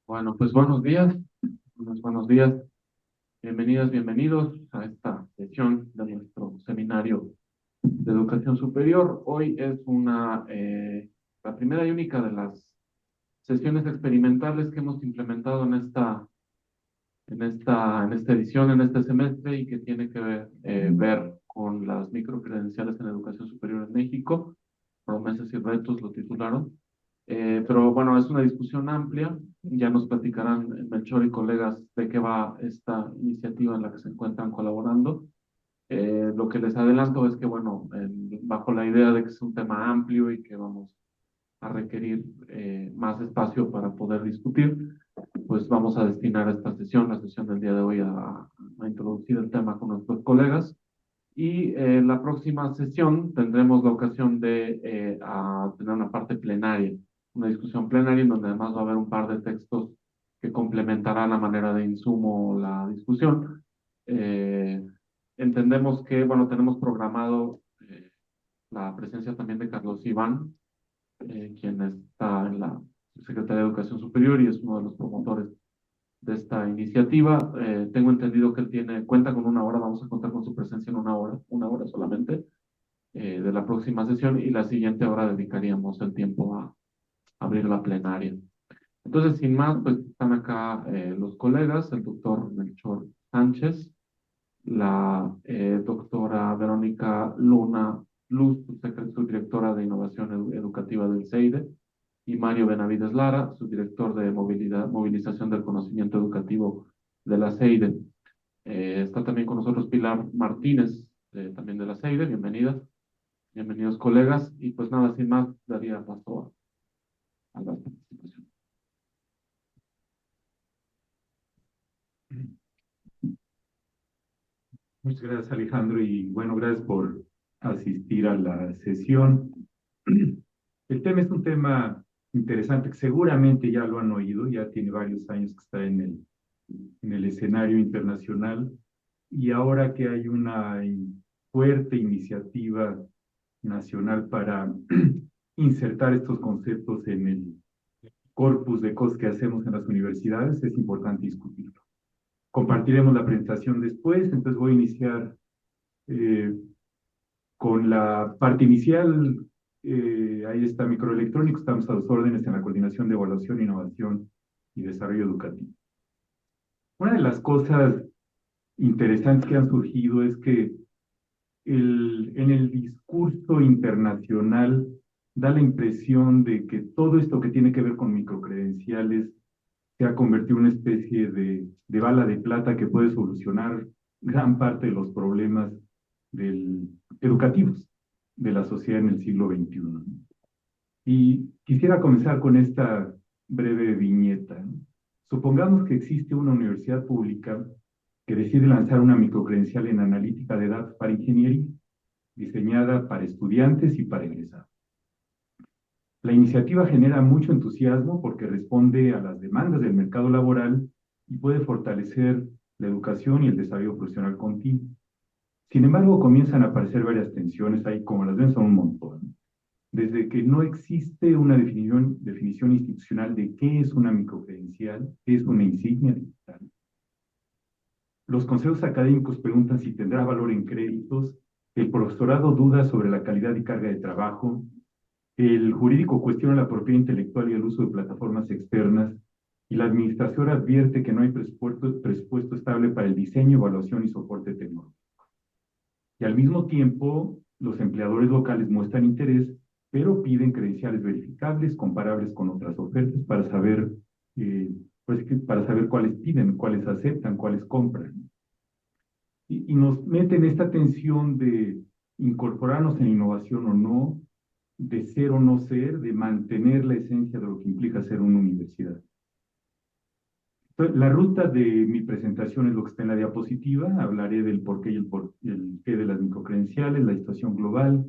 Bueno, pues buenos días, buenos días. Bienvenidas, bienvenidos a esta sesión de nuestro seminario de educación superior. Hoy es la primera y única de las sesiones experimentales que hemos implementado en esta edición, en este semestre, y que tiene que ver con las microcredenciales en educación superior en México. Promesas y retos lo titularon. Pero bueno, es una discusión amplia. Ya nos platicarán Melchor y colegas de qué va esta iniciativa en la que se encuentran colaborando. Lo que les adelanto es que, bueno, bajo la idea de que es un tema amplio y que vamos a requerir más espacio para poder discutir, pues vamos a destinar esta sesión, la sesión del día de hoy, a introducir el tema con nuestros colegas. Y la próxima sesión tendremos la ocasión de tener una parte plenaria, una discusión plenaria en donde además va a haber un par de textos que complementarán la manera de insumo la discusión. Eh, Entendemos que, bueno, tenemos programado la presencia también de Carlos Iván, quien está en la Secretaría de Educación Superior y es uno de los promotores de esta iniciativa. Tengo entendido que él cuenta con una hora, vamos a contar con su presencia en una hora solamente, de la próxima sesión, y la siguiente hora dedicaríamos el tiempo a abrir la plenaria. Entonces, sin más, pues están acá los colegas, el doctor Melchor Sánchez, la doctora Verónica Luna Luz, subdirectora de Innovación Educativa del CEIDE, y Mario Benavides Lara, subdirector de Movilización del Conocimiento Educativo de la CEIDE. Está también con nosotros Pilar Martínez, también de la CEIDE. Bienvenida. Bienvenidos, colegas. Y pues nada, sin más, daría paso a la participación. Muchas gracias, Alejandro, y bueno, gracias por asistir a la sesión. El tema es un tema interesante que seguramente ya lo han oído, ya tiene varios años que está en el escenario internacional, y ahora que hay una fuerte iniciativa nacional para insertar estos conceptos en el corpus de cosas que hacemos en las universidades, es importante discutirlo. Compartiremos la presentación después, entonces voy a iniciar eh, con la parte inicial. Ahí está microelectrónico, estamos a los órdenes en la coordinación de evaluación, innovación y desarrollo educativo. Una de las cosas interesantes que han surgido es que en el discurso internacional da la impresión de que todo esto que tiene que ver con microcredenciales se ha convertido en una especie de bala de plata que puede solucionar gran parte de los problemas educativos de la sociedad en el siglo XXI. Y quisiera comenzar con esta breve viñeta. Supongamos que existe una universidad pública que decide lanzar una microcredencial en analítica de datos para ingeniería, diseñada para estudiantes y para egresados. La iniciativa genera mucho entusiasmo porque responde a las demandas del mercado laboral y puede fortalecer la educación y el desarrollo profesional continuo. Sin embargo, comienzan a aparecer varias tensiones ahí, como las ven, son un montón. Desde que no existe una definición institucional de qué es una microcredencial, qué es una insignia digital. Los consejos académicos preguntan si tendrá valor en créditos, el profesorado duda sobre la calidad y carga de trabajo, el jurídico cuestiona la propiedad intelectual y el uso de plataformas externas, y la administración advierte que no hay presupuesto estable para el diseño, evaluación y soporte tecnológico. Y al mismo tiempo, los empleadores locales muestran interés, pero piden credenciales verificables, comparables con otras ofertas eh, para saber cuáles piden, cuáles aceptan, cuáles compran. Y nos meten esta tensión de incorporarnos en innovación o no, de ser o no ser, de mantener la esencia de lo que implica ser una universidad. Entonces, la ruta de mi presentación es lo que está en la diapositiva. Hablaré del por qué y el qué de las microcredenciales, la situación global,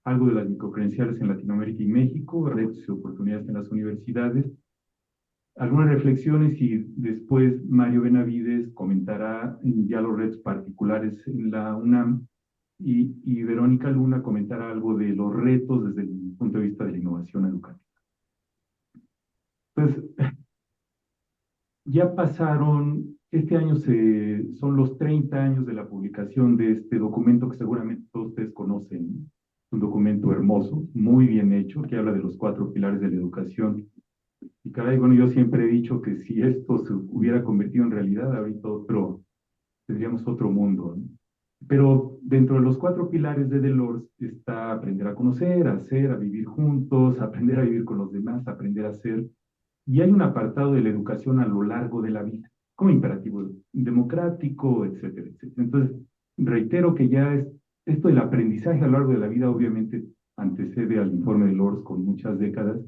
algo de las microcredenciales en Latinoamérica y México, retos y oportunidades en las universidades, algunas reflexiones, y después Mario Benavides comentará ya los retos particulares en la UNAM, y Verónica Luna comentará algo de los retos desde el punto de vista de la innovación educativa. Entonces, Ya pasaron, este año son los 30 años de la publicación de este documento que seguramente todos ustedes conocen. Un documento hermoso, muy bien hecho, que habla de los 4 pilares de la educación. Y caray, bueno, yo siempre he dicho que si esto se hubiera convertido en realidad, ahorita tendríamos otro mundo, ¿no? Pero dentro de los 4 pilares de Delors está aprender a conocer, a hacer, a vivir juntos, aprender a vivir con los demás, aprender a ser. Y hay un apartado de la educación a lo largo de la vida, como imperativo democrático, etcétera, etcétera. Entonces, reitero que esto del aprendizaje a lo largo de la vida, obviamente antecede al informe de Delors con muchas décadas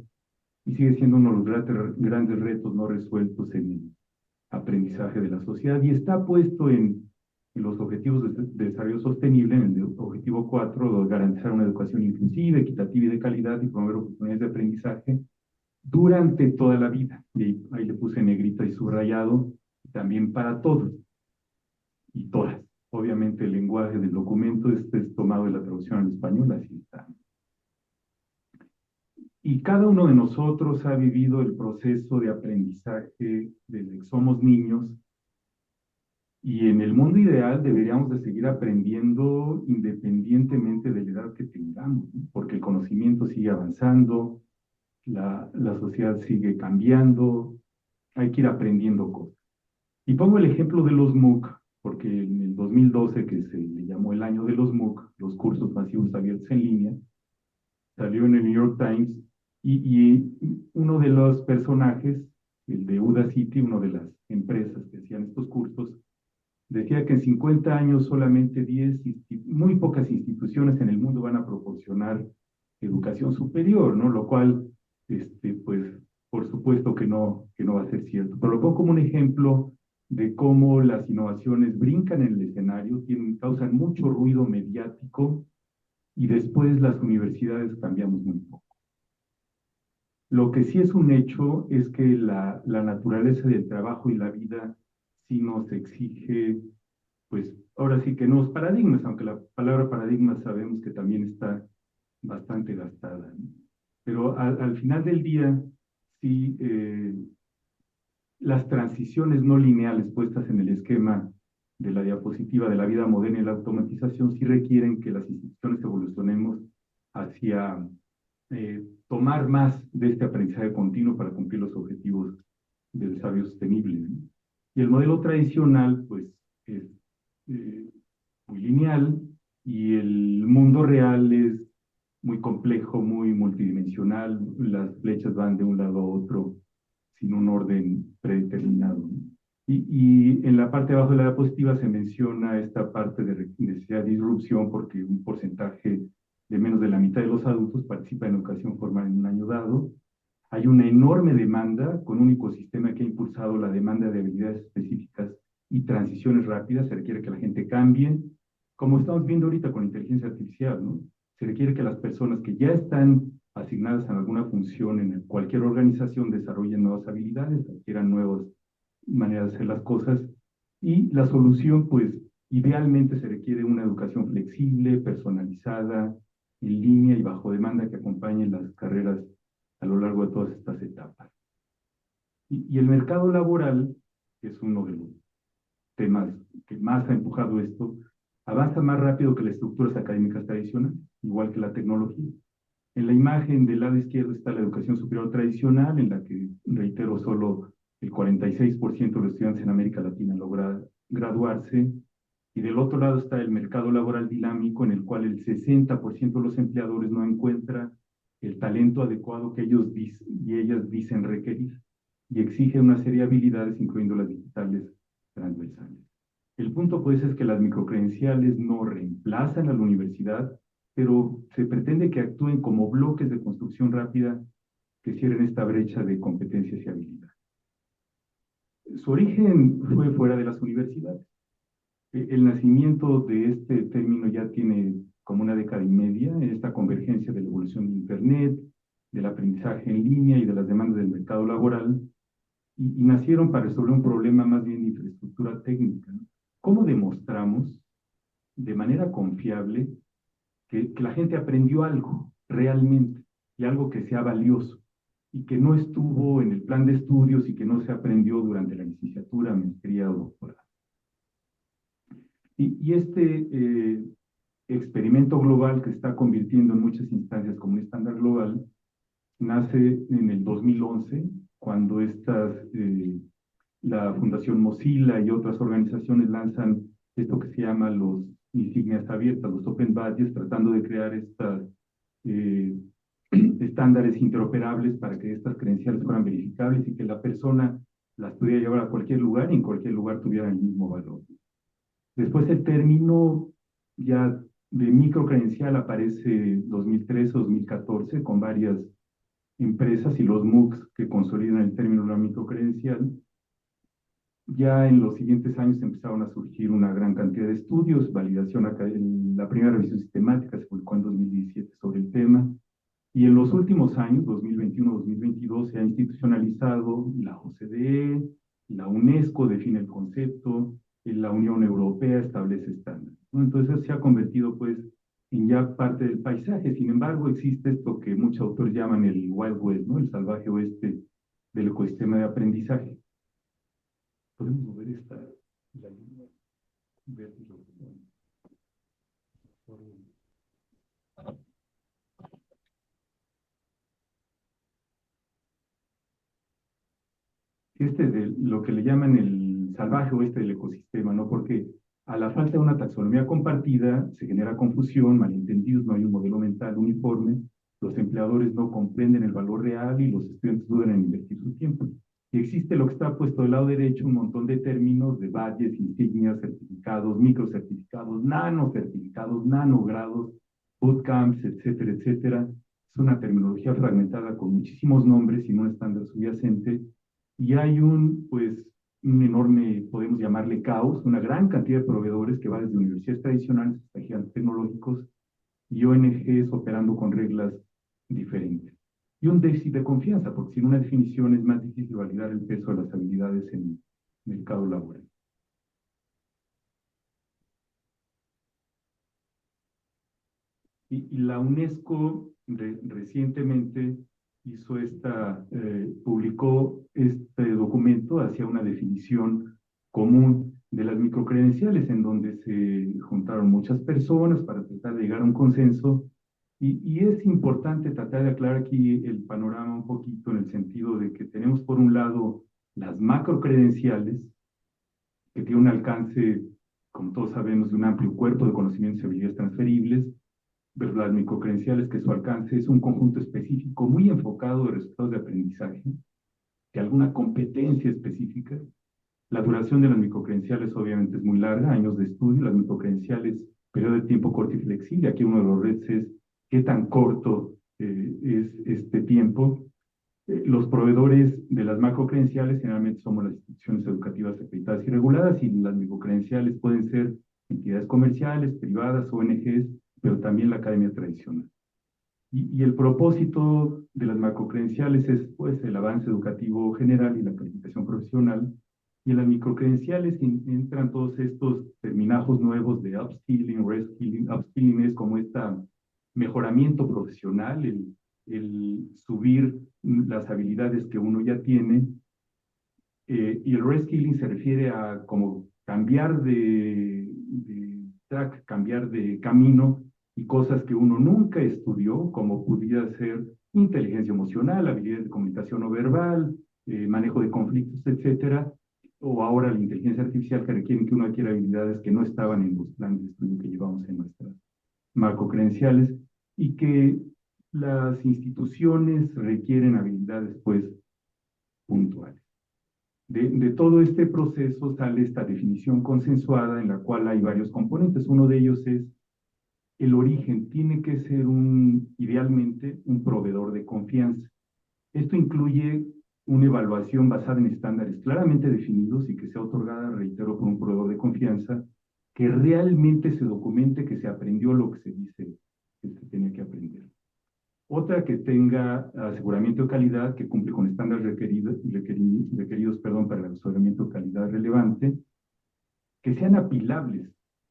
y sigue siendo uno de los grandes retos no resueltos en el aprendizaje de la sociedad y está puesto en los objetivos de desarrollo sostenible, en el objetivo 4, garantizar una educación inclusiva, equitativa y de calidad y promover oportunidades de aprendizaje durante toda la vida. Y ahí le puse negrita y subrayado, también para todos y todas. Obviamente el lenguaje del documento es tomado de la traducción al español, así está. Y cada uno de nosotros ha vivido el proceso de aprendizaje desde que somos niños y en el mundo ideal deberíamos de seguir aprendiendo independientemente de la edad que tengamos, ¿no? Porque el conocimiento sigue avanzando, la sociedad sigue cambiando, hay que ir aprendiendo cosas. Y pongo el ejemplo de los MOOC, porque en el 2012, que se le llamó el año de los MOOC, los cursos masivos abiertos en línea, salió en el New York Times y uno de los personajes, el de Udacity, una de las empresas que hacían estos cursos, decía que en 50 años solamente 10, muy pocas instituciones en el mundo van a proporcionar educación superior, ¿no? Lo cual, pues, por supuesto que no va a ser cierto. Pero lo pongo como un ejemplo de cómo las innovaciones brincan en el escenario, causan mucho ruido mediático y después las universidades cambiamos muy poco. Lo que sí es un hecho es que la naturaleza del trabajo y la vida sí nos exige, pues ahora sí que nuevos paradigmas, aunque la palabra paradigma sabemos que también está bastante gastada, ¿no? Pero al final del día, sí, las transiciones no lineales puestas en el esquema de la diapositiva de la vida moderna y la automatización sí requieren que las instituciones evolucionemos hacia tomar más de este aprendizaje continuo para cumplir los objetivos de desarrollo sostenible, ¿no? Y el modelo tradicional, pues, es eh, muy lineal y el mundo real es muy complejo, muy multidimensional. Las flechas van de un lado a otro sin un orden predeterminado, ¿no? Y en la parte de abajo de la diapositiva se menciona esta parte de necesidad de disrupción porque un porcentaje de menos de la mitad de los adultos participa en educación formal en un año dado. Hay una enorme demanda con un ecosistema que ha impulsado la demanda de habilidades específicas y transiciones rápidas. Se requiere que la gente cambie, como estamos viendo ahorita con inteligencia artificial, ¿no? Se requiere que las personas que ya están asignadas a alguna función en cualquier organización desarrollen nuevas habilidades, adquieran nuevas maneras de hacer las cosas. Y la solución, pues, idealmente se requiere una educación flexible, personalizada, en línea y bajo demanda que acompañe las carreras a lo largo de todas estas etapas. Y el mercado laboral, que es uno de los temas que más ha empujado esto, avanza más rápido que las estructuras académicas tradicionales, igual que la tecnología. En la imagen del lado izquierdo está la educación superior tradicional, en la que, reitero, solo el 46% de los estudiantes en América Latina logra graduarse. Y del otro lado está el mercado laboral dinámico, en el cual el 60% de los empleadores no encuentra el talento adecuado que ellos y ellas dicen requerir y exige una serie de habilidades, incluyendo las digitales transversales. El punto, pues, es que las microcredenciales no reemplazan a la universidad, pero se pretende que actúen como bloques de construcción rápida que cierren esta brecha de competencias y habilidades. Su origen fue fuera de las universidades. El nacimiento de este término ya tiene como una década y media, en esta convergencia de la evolución de Internet, del aprendizaje en línea y de las demandas del mercado laboral, y nacieron para resolver un problema más bien de infraestructura técnica, ¿no? ¿Cómo demostramos de manera confiable que la gente aprendió algo realmente y algo que sea valioso? y que no estuvo en el plan de estudios y que no se aprendió durante la licenciatura, maestría o doctorado. Y este experimento global que se está convirtiendo en muchas instancias como un estándar global, nace en el 2011, cuando la Fundación Mozilla y otras organizaciones lanzan esto que se llama los insignias abiertas, los Open Badges, tratando de crear estas estándares interoperables para que estas credenciales fueran verificables y que la persona las pudiera llevar a cualquier lugar y en cualquier lugar tuviera el mismo valor. Después el término ya de microcredencial aparece 2013-2014 con varias empresas y los MOOCs que consolidan el término de la microcredencial. Ya en los siguientes años empezaron a surgir una gran cantidad de estudios, validación académica, la primera revisión sistemática se publicó en 2017 sobre el tema, y en los últimos años, 2021-2022, se ha institucionalizado la OCDE, la UNESCO define el concepto, la Unión Europea establece estándares, ¿no? Entonces se ha convertido pues en ya parte del paisaje. Sin embargo, existe esto que muchos autores llaman el Wild West, ¿no? El salvaje oeste del ecosistema de aprendizaje. Podemos mover la línea verde. De lo que le llaman el salvaje oeste del ecosistema, ¿no? Porque a la falta de una taxonomía compartida se genera confusión, malentendidos, no hay un modelo mental uniforme, los empleadores no comprenden el valor real y los estudiantes dudan en invertir su tiempo. Y existe lo que está puesto del lado derecho, un montón de términos de badges, insignias, certificados, microcertificados, nanocertificados, nanogrados, bootcamps, etcétera, etcétera. Es una terminología fragmentada con muchísimos nombres y no un estándar subyacente. Y hay pues, un enorme, podemos llamarle caos, una gran cantidad de proveedores que va desde universidades tradicionales hasta gigantes tecnológicos y ONGs operando con reglas diferentes. Y un déficit de confianza, porque sin una definición es más difícil validar el peso de las habilidades en el mercado laboral. Y la UNESCO recientemente publicó este documento hacia una definición común de las microcredenciales, en donde se juntaron muchas personas para tratar de llegar a un consenso. Y es importante tratar de aclarar aquí el panorama un poquito en el sentido de que tenemos por un lado las macrocredenciales, que tienen un alcance, como todos sabemos, de un amplio cuerpo de conocimientos y habilidades transferibles, pero las microcredenciales, que su alcance es un conjunto específico muy enfocado de resultados de aprendizaje, de alguna competencia específica. La duración de las microcredenciales obviamente es muy larga, años de estudio. Las microcredenciales, periodo de tiempo corto y flexible. Aquí uno de los retos es qué tan corto es este tiempo. Los proveedores de las macrocredenciales generalmente somos las instituciones educativas acreditadas y reguladas, y las microcredenciales pueden ser entidades comerciales, privadas, ONGs, pero también la academia tradicional. Y el propósito de las macrocredenciales es pues, el avance educativo general y la calificación profesional. Y en las microcredenciales entran todos estos terminajos nuevos de upskilling, reskilling. Upskilling es como este mejoramiento profesional, el subir las habilidades que uno ya tiene. Y el reskilling se refiere a como cambiar de track, cambiar de camino, y cosas que uno nunca estudió, como pudiera ser inteligencia emocional, habilidades de comunicación no verbal, manejo de conflictos, etcétera, o ahora la inteligencia artificial, que requieren que uno adquiera habilidades que no estaban en los planes de estudio que llevamos en nuestras macrocredenciales, y que las instituciones requieren habilidades, pues, puntuales. De todo este proceso sale esta definición consensuada en la cual hay varios componentes. Uno de ellos es el origen. Tiene que ser idealmente un proveedor de confianza. Esto incluye una evaluación basada en estándares claramente definidos y que sea otorgada, reitero, por un proveedor de confianza, que realmente se documente que se aprendió lo que se dice que se tenía que aprender. Otra, que tenga aseguramiento de calidad, que cumple con estándares requeridos para el aseguramiento de calidad relevante, que sean apilables.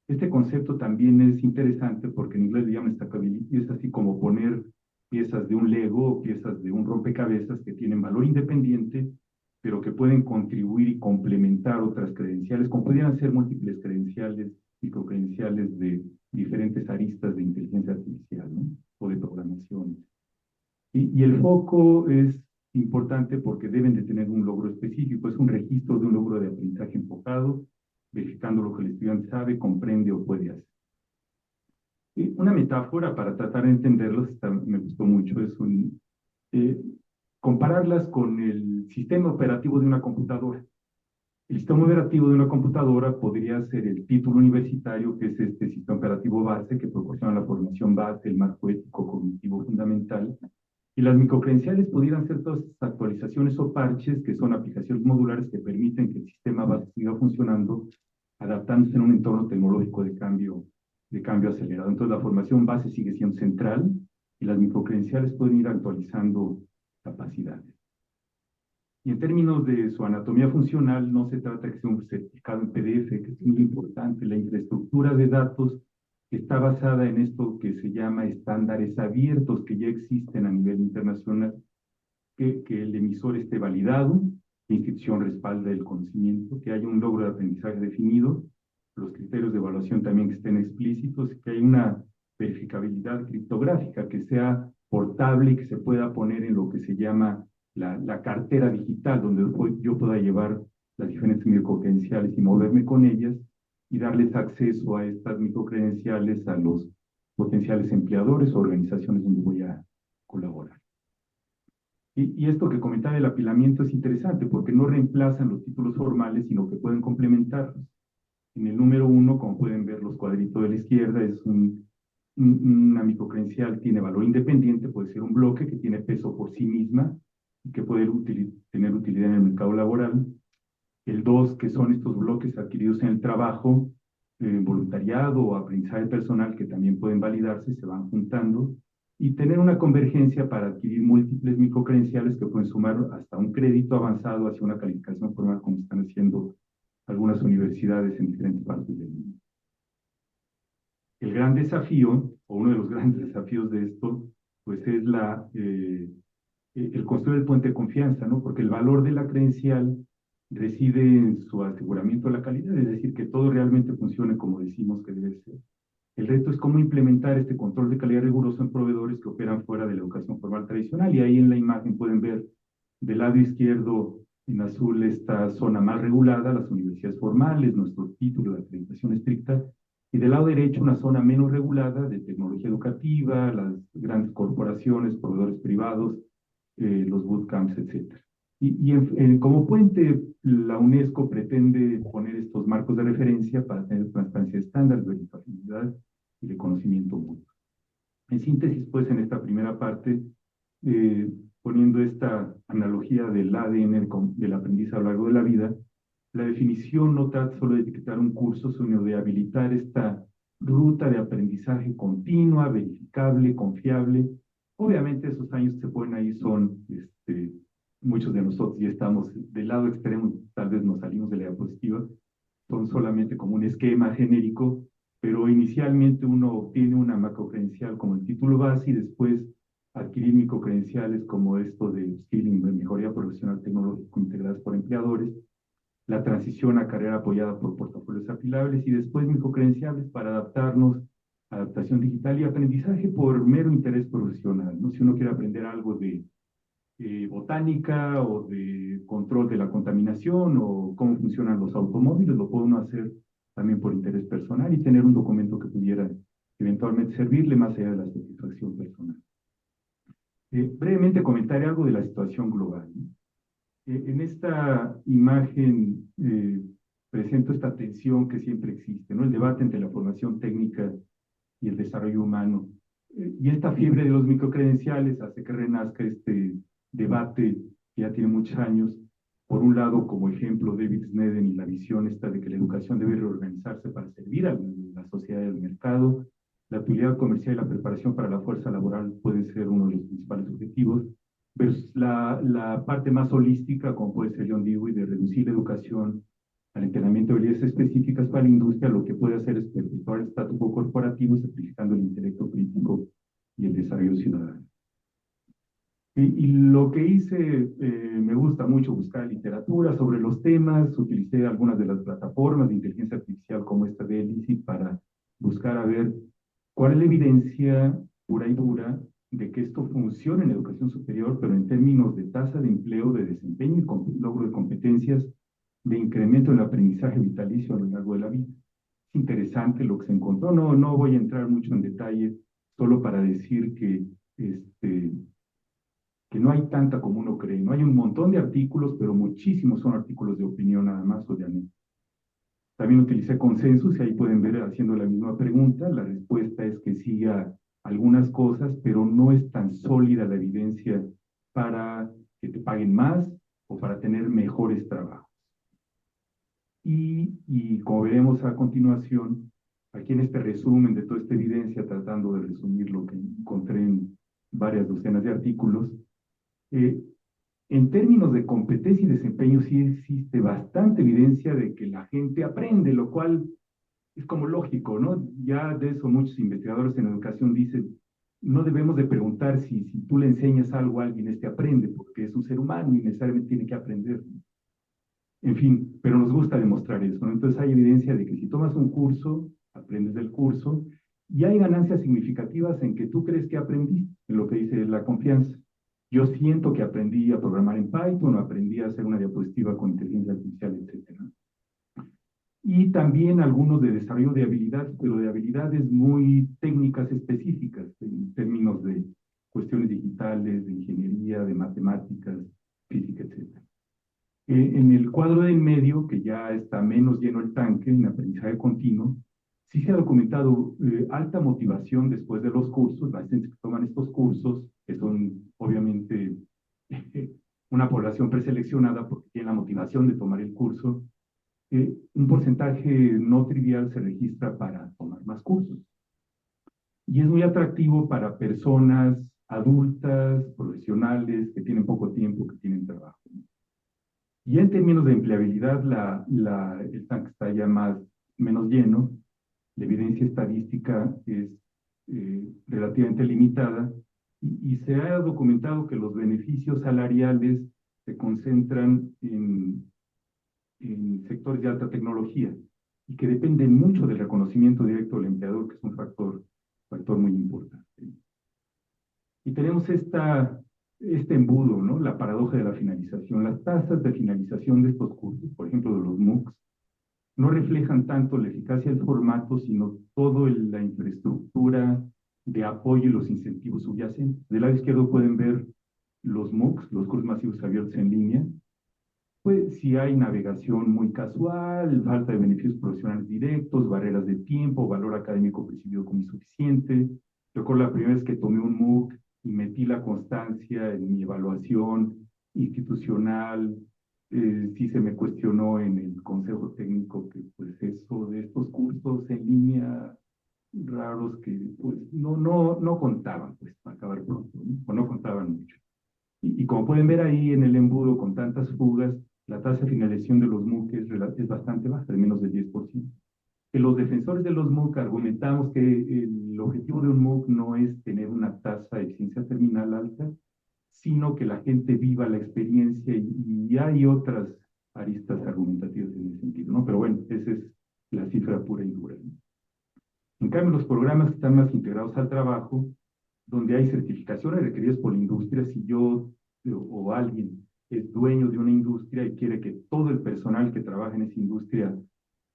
Este concepto también es interesante porque en inglés le llaman stackability, es así como poner piezas de un Lego o piezas de un rompecabezas que tienen valor independiente, pero que pueden contribuir y complementar otras credenciales, como pudieran ser múltiples credenciales, microcredenciales de diferentes aristas de inteligencia artificial, ¿no? O de programación. Y el foco es importante porque deben de tener un logro específico, es un registro de un logro de aprendizaje enfocado, verificando lo que el estudiante sabe, comprende o puede hacer. Y una metáfora para tratar de entenderlos, me gustó mucho, es eh, compararlas con el sistema operativo de una computadora. El sistema operativo de una computadora podría ser el título universitario, que es este sistema operativo base que proporciona la formación base, el marco ético cognitivo fundamental, y las microcredenciales pudieran ser todas estas actualizaciones o parches que son aplicaciones modulares que permiten que el sistema base siga funcionando, adaptándose en un entorno tecnológico de cambio acelerado. Entonces la formación base sigue siendo central y las microcredenciales pueden ir actualizando capacidades. Y en términos de su anatomía funcional, no se trata de que sea un certificado en PDF, que es muy importante. La infraestructura de datos está basada en esto que se llama estándares abiertos, que ya existen a nivel internacional, que el emisor esté validado, la inscripción respalda el conocimiento, que haya un logro de aprendizaje definido, los criterios de evaluación también que estén explícitos, que haya una verificabilidad criptográfica, que sea portable y que se pueda poner en lo que se llama la cartera digital, donde yo pueda llevar las diferentes microcredenciales y moverme con ellas y darles acceso a estas microcredenciales a los potenciales empleadores o organizaciones donde voy a colaborar. Y esto que comentaba del apilamiento es interesante porque no reemplazan los títulos formales, sino que pueden complementarlos. En el número 1, como pueden ver los cuadritos de la izquierda, es una microcredencial, tiene valor independiente, puede ser un bloque que tiene peso por sí misma y que puede tener utilidad en el mercado laboral. El 2, que son estos bloques adquiridos en el trabajo, voluntariado o aprendizaje personal, que también pueden validarse, se van juntando, y tener una convergencia para adquirir múltiples microcredenciales que pueden sumar hasta un crédito avanzado hacia una calificación formal, como están haciendo algunas universidades en diferentes partes del mundo. El gran desafío, o uno de los grandes desafíos de esto, pues es el construir el puente de confianza, ¿no? Porque el valor de la credencial reside en su aseguramiento de la calidad, es decir, que todo realmente funcione como decimos que debe ser. El reto es cómo implementar este control de calidad riguroso en proveedores que operan fuera de la educación formal tradicional. Y ahí en la imagen pueden ver del lado izquierdo en azul esta zona más regulada, las universidades formales, nuestro título de acreditación estricta, y del lado derecho una zona menos regulada de tecnología educativa, las grandes corporaciones, proveedores privados, los bootcamps, etc. Como puente, la UNESCO pretende poner estos marcos de referencia para tener transparencia de estándares, verificabilidad y de conocimiento mutuo. En síntesis, pues, en esta primera parte, poniendo esta analogía del ADN del aprendiz a lo largo de la vida, la definición no trata solo de etiquetar un curso, sino de habilitar esta ruta de aprendizaje continua, verificable, confiable. Obviamente esos años que se ponen ahí son, muchos de nosotros ya estamos del lado extremo, tal vez nos salimos de la diapositiva, son solamente como un esquema genérico, pero inicialmente uno obtiene una macrocredencial como el título base y después adquirir microcredenciales como esto de skilling, de mejoría profesional tecnológico integradas por empleadores, la transición a carrera apoyada por portafolios apilables y después microcredenciales para adaptarnos a adaptación digital y aprendizaje por mero interés profesional, ¿no? Si uno quiere aprender algo de botánica o de control de la contaminación o cómo funcionan los automóviles, lo puede uno hacer también por interés personal y tener un documento que pudiera eventualmente servirle más allá de la satisfacción personal. Brevemente comentaré algo de la situación global, ¿no? En esta imagen presento esta tensión que siempre existe, ¿no? El debate entre la formación técnica y el desarrollo humano. Y esta fiebre de los microcredenciales hace que renazca este debate que ya tiene muchos años. Por un lado, como ejemplo, David Sneden y la visión esta de que la educación debe reorganizarse para servir a la sociedad y al mercado. La utilidad comercial y la preparación para la fuerza laboral pueden ser uno de los principales objetivos. Pero la parte más holística, como puede ser John Dewey, de reducir la educación al entrenamiento de habilidades específicas para la industria, lo que puede hacer es perpetuar el statu quo corporativo, sacrificando el intelecto crítico y el desarrollo ciudadano. Y lo que hice, me gusta mucho buscar literatura sobre los temas, utilicé algunas de las plataformas de inteligencia artificial como esta de Elicit para buscar a ver cuál es la evidencia pura y dura de que esto funciona en educación superior, pero en términos de tasa de empleo, de desempeño y logro de competencias, de incremento en el aprendizaje vitalicio a lo largo de la vida. Es interesante lo que se encontró, no voy a entrar mucho en detalle, solo para decir que no hay tanta como uno cree. No hay un montón de artículos, pero muchísimos son artículos de opinión nada más o de análisis. También utilicé consensus y ahí pueden ver haciendo la misma pregunta. La respuesta es que sí a algunas cosas, pero no es tan sólida la evidencia para que te paguen más o para tener mejores trabajos. Y como veremos a continuación, aquí en este resumen de toda esta evidencia, tratando de resumir lo que encontré en varias docenas de artículos, eh, en términos de competencia y desempeño, sí existe bastante evidencia de que la gente aprende, lo cual es como lógico, ¿no? Ya de eso muchos investigadores en educación dicen, no debemos de preguntar si tú le enseñas algo a alguien, aprende, porque es un ser humano y necesariamente tiene que aprender. En fin, pero nos gusta demostrar eso, ¿no? Entonces hay evidencia de que si tomas un curso, aprendes del curso, y hay ganancias significativas en que tú crees que aprendiste, en lo que dice la confianza. Yo siento que aprendí a programar en Python, o aprendí a hacer una diapositiva con inteligencia artificial, etcétera. Y también algunos de desarrollo de habilidades, pero de habilidades muy técnicas específicas, en términos de cuestiones digitales, de ingeniería, de matemáticas, física, etcétera. En el cuadro de en medio, que ya está menos lleno el tanque en aprendizaje continuo, sí se ha documentado alta motivación después de los cursos, las gente que toman estos cursos, que son obviamente una población preseleccionada porque tienen la motivación de tomar el curso, un porcentaje no trivial se registra para tomar más cursos. Y es muy atractivo para personas adultas, profesionales, que tienen poco tiempo, que tienen trabajo. Y en términos de empleabilidad, el tanque está ya menos lleno. La evidencia estadística es relativamente limitada y se ha documentado que los beneficios salariales se concentran en sectores de alta tecnología y que dependen mucho del reconocimiento directo del empleador, que es un factor muy importante. Y tenemos este embudo, ¿no? La paradoja de la finalización. Las tasas de finalización de estos cursos, por ejemplo, de los MOOCs, no reflejan tanto la eficacia del formato, sino toda la infraestructura de apoyo y los incentivos subyacentes. Del lado izquierdo pueden ver los MOOCs, los cursos masivos abiertos en línea. Pues si hay navegación muy casual, falta de beneficios profesionales directos, barreras de tiempo, valor académico percibido como insuficiente. Recuerdo la primera vez que tomé un MOOC y metí la constancia en mi evaluación institucional, sí se me cuestionó en el consejo técnico que pues eso de estos cursos en línea raros que pues no contaban pues para acabar pronto, ¿no? O no contaban mucho. Y como pueden ver ahí en el embudo con tantas fugas, la tasa de finalización de los MOOC es bastante baja, de menos del 10%. Que los defensores de los MOOC argumentamos que el objetivo de un MOOC no es tener una tasa de eficiencia terminal alta, sino que la gente viva la experiencia y hay otras aristas argumentativas en ese sentido, ¿no? Pero bueno, esa es la cifra pura y dura, ¿no? En cambio, los programas que están más integrados al trabajo, donde hay certificaciones requeridas por la industria, si yo o alguien es dueño de una industria y quiere que todo el personal que trabaja en esa industria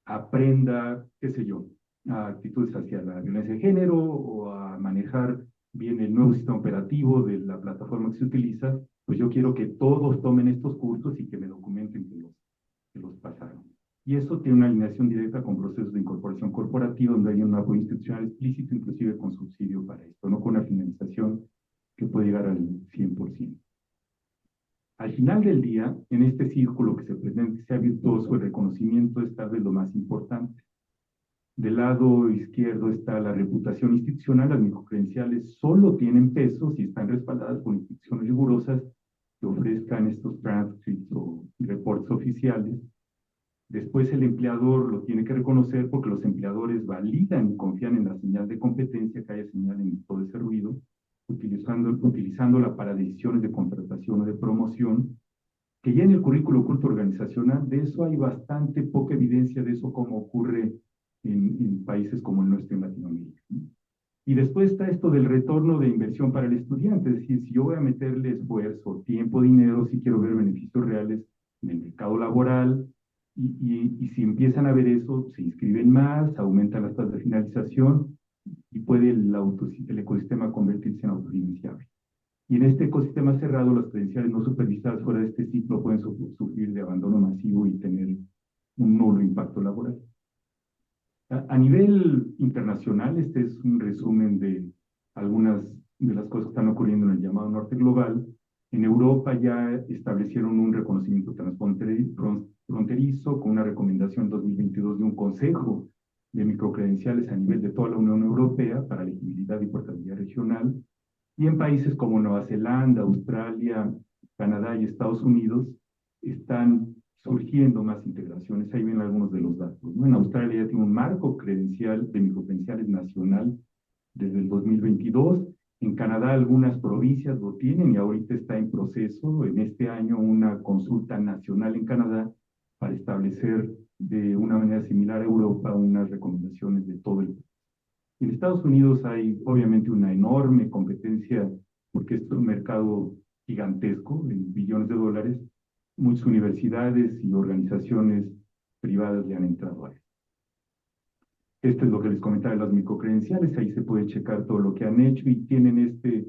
aprenda, qué sé yo, a actitudes hacia la violencia de género o a manejar bien el nuevo sistema operativo de la plataforma que se utiliza, pues yo quiero que todos tomen estos cursos y que me documenten que los pasaron. Y eso tiene una alineación directa con procesos de incorporación corporativa, donde hay un apoyo institucional explícito, inclusive con subsidio para esto, no con una finalización que puede llegar al 100%. Al final del día, en este círculo que se pretende que sea virtuoso, el reconocimiento es tal vez lo más importante. Del lado izquierdo está la reputación institucional. Las microcredenciales solo tienen peso si están respaldadas por instituciones rigurosas que ofrezcan estos transcripts o reportes oficiales. Después el empleador lo tiene que reconocer porque los empleadores validan y confían en la señal de competencia, que haya señal en todo ese ruido. utilizándola para decisiones de contratación o de promoción, que ya en el currículo oculto organizacional, de eso hay bastante poca evidencia de eso como ocurre en países como el nuestro en Latinoamérica. Y después está esto del retorno de inversión para el estudiante, es decir, si yo voy a meterle esfuerzo, tiempo, dinero, si quiero ver beneficios reales en el mercado laboral, y si empiezan a ver eso, se inscriben más, aumentan las tasas de finalización y puede el ecosistema convertirse en autofinanciable. Y en este ecosistema cerrado, las credenciales no supervisadas fuera de este ciclo pueden sufrir de abandono masivo y tener un nulo impacto laboral. A nivel internacional, este es un resumen de algunas de las cosas que están ocurriendo en el llamado norte global. En Europa ya establecieron un reconocimiento transfronterizo con una recomendación en 2022 de un consejo de microcredenciales a nivel de toda la Unión Europea para legibilidad y portabilidad regional. Y en países como Nueva Zelanda, Australia, Canadá y Estados Unidos están surgiendo más integraciones. Ahí ven algunos de los datos, ¿no? En Australia ya tiene un marco credencial de microcredenciales nacional desde el 2022. En Canadá algunas provincias lo tienen y ahorita está en proceso en este año una consulta nacional en Canadá para establecer de una manera similar a Europa unas recomendaciones de todo el país. En Estados Unidos hay obviamente una enorme competencia porque es un mercado gigantesco en billones de dólares. Muchas universidades y organizaciones privadas le han entrado a él. Este es lo que les comentaba de las microcredenciales. Ahí se puede checar todo lo que han hecho y tienen este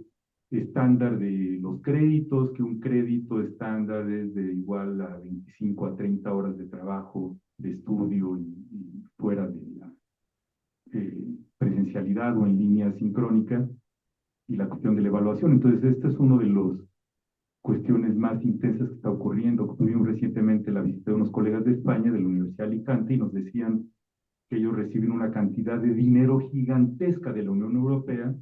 estándar de los créditos, que un crédito estándar es de igual a 25 a 30 horas de trabajo, de estudio y fuera de la presencialidad o en línea sincrónica, y la cuestión de la evaluación. Entonces, este es uno de los cuestiones más intensas que está ocurriendo. Tuvimos recientemente la visita de unos colegas de España, de la Universidad de Alicante, y nos decían que ellos reciben una cantidad de dinero gigantesca de la Unión Europea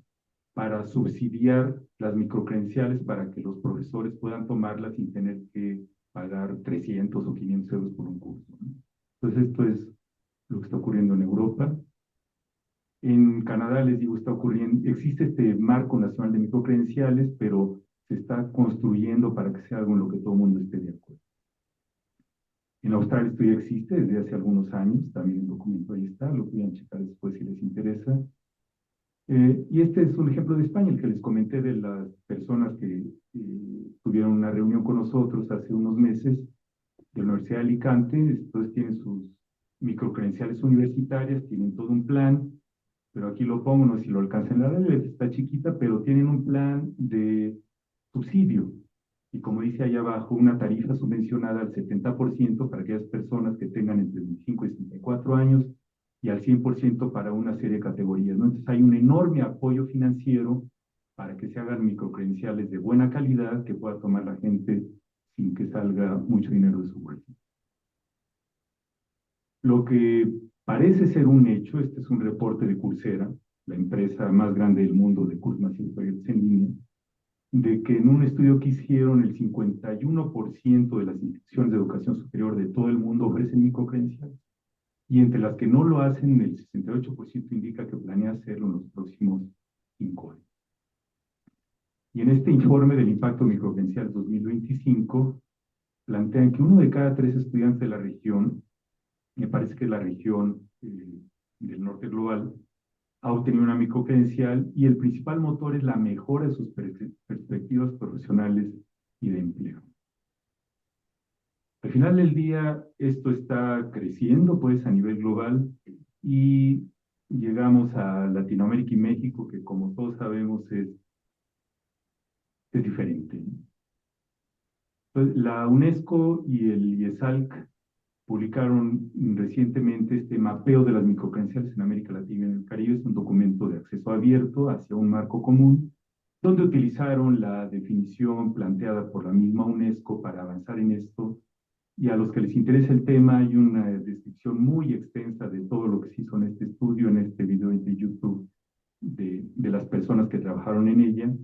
para subsidiar las microcredenciales para que los profesores puedan tomarlas sin tener que pagar 300 o 500 euros por un curso, ¿no? Entonces, esto es lo que está ocurriendo en Europa. En Canadá, les digo, está ocurriendo, existe este marco nacional de microcredenciales, pero se está construyendo para que sea algo en lo que todo el mundo esté de acuerdo. En Australia esto ya existe desde hace algunos años, también el documento ahí está, lo pueden checar después si les interesa. Y este es un ejemplo de España, el que les comenté de las personas que tuvieron una reunión con nosotros hace unos meses de la Universidad de Alicante. Entonces tienen sus microcredenciales universitarias, tienen todo un plan, pero aquí lo pongo, no sé si lo alcanzan a ver, está chiquita, pero tienen un plan de subsidio. Y como dice ahí abajo, una tarifa subvencionada al 70% para aquellas personas que tengan entre 25 y 64 años y al 100% para una serie de categorías, ¿no? Entonces hay un enorme apoyo financiero para que se hagan microcredenciales de buena calidad que pueda tomar la gente sin que salga mucho dinero de su bolsillo. Lo que parece ser un hecho, este es un reporte de Coursera, la empresa más grande del mundo de cursos masivos abiertos en línea, de que en un estudio que hicieron el 51% de las instituciones de educación superior de todo el mundo ofrecen microcredenciales. Y entre las que no lo hacen, el 68% indica que planea hacerlo en los próximos 5 años. Y en este informe del impacto microcredencial 2025, plantean que 1 de cada 3 estudiantes de la región, me parece que es la región del norte global, ha obtenido una microcredencial y el principal motor es la mejora de sus perspectivas profesionales y de empleo. Al final del día, esto está creciendo pues a nivel global y llegamos a Latinoamérica y México, que como todos sabemos es diferente. Entonces, la UNESCO y el IESALC publicaron recientemente este mapeo de las microcredenciales en América Latina y en el Caribe. Es un documento de acceso abierto hacia un marco común, donde utilizaron la definición planteada por la misma UNESCO para avanzar en esto. Y a los que les interesa el tema, hay una descripción muy extensa de todo lo que se hizo en este estudio, en este video de YouTube, de las personas que trabajaron en ella.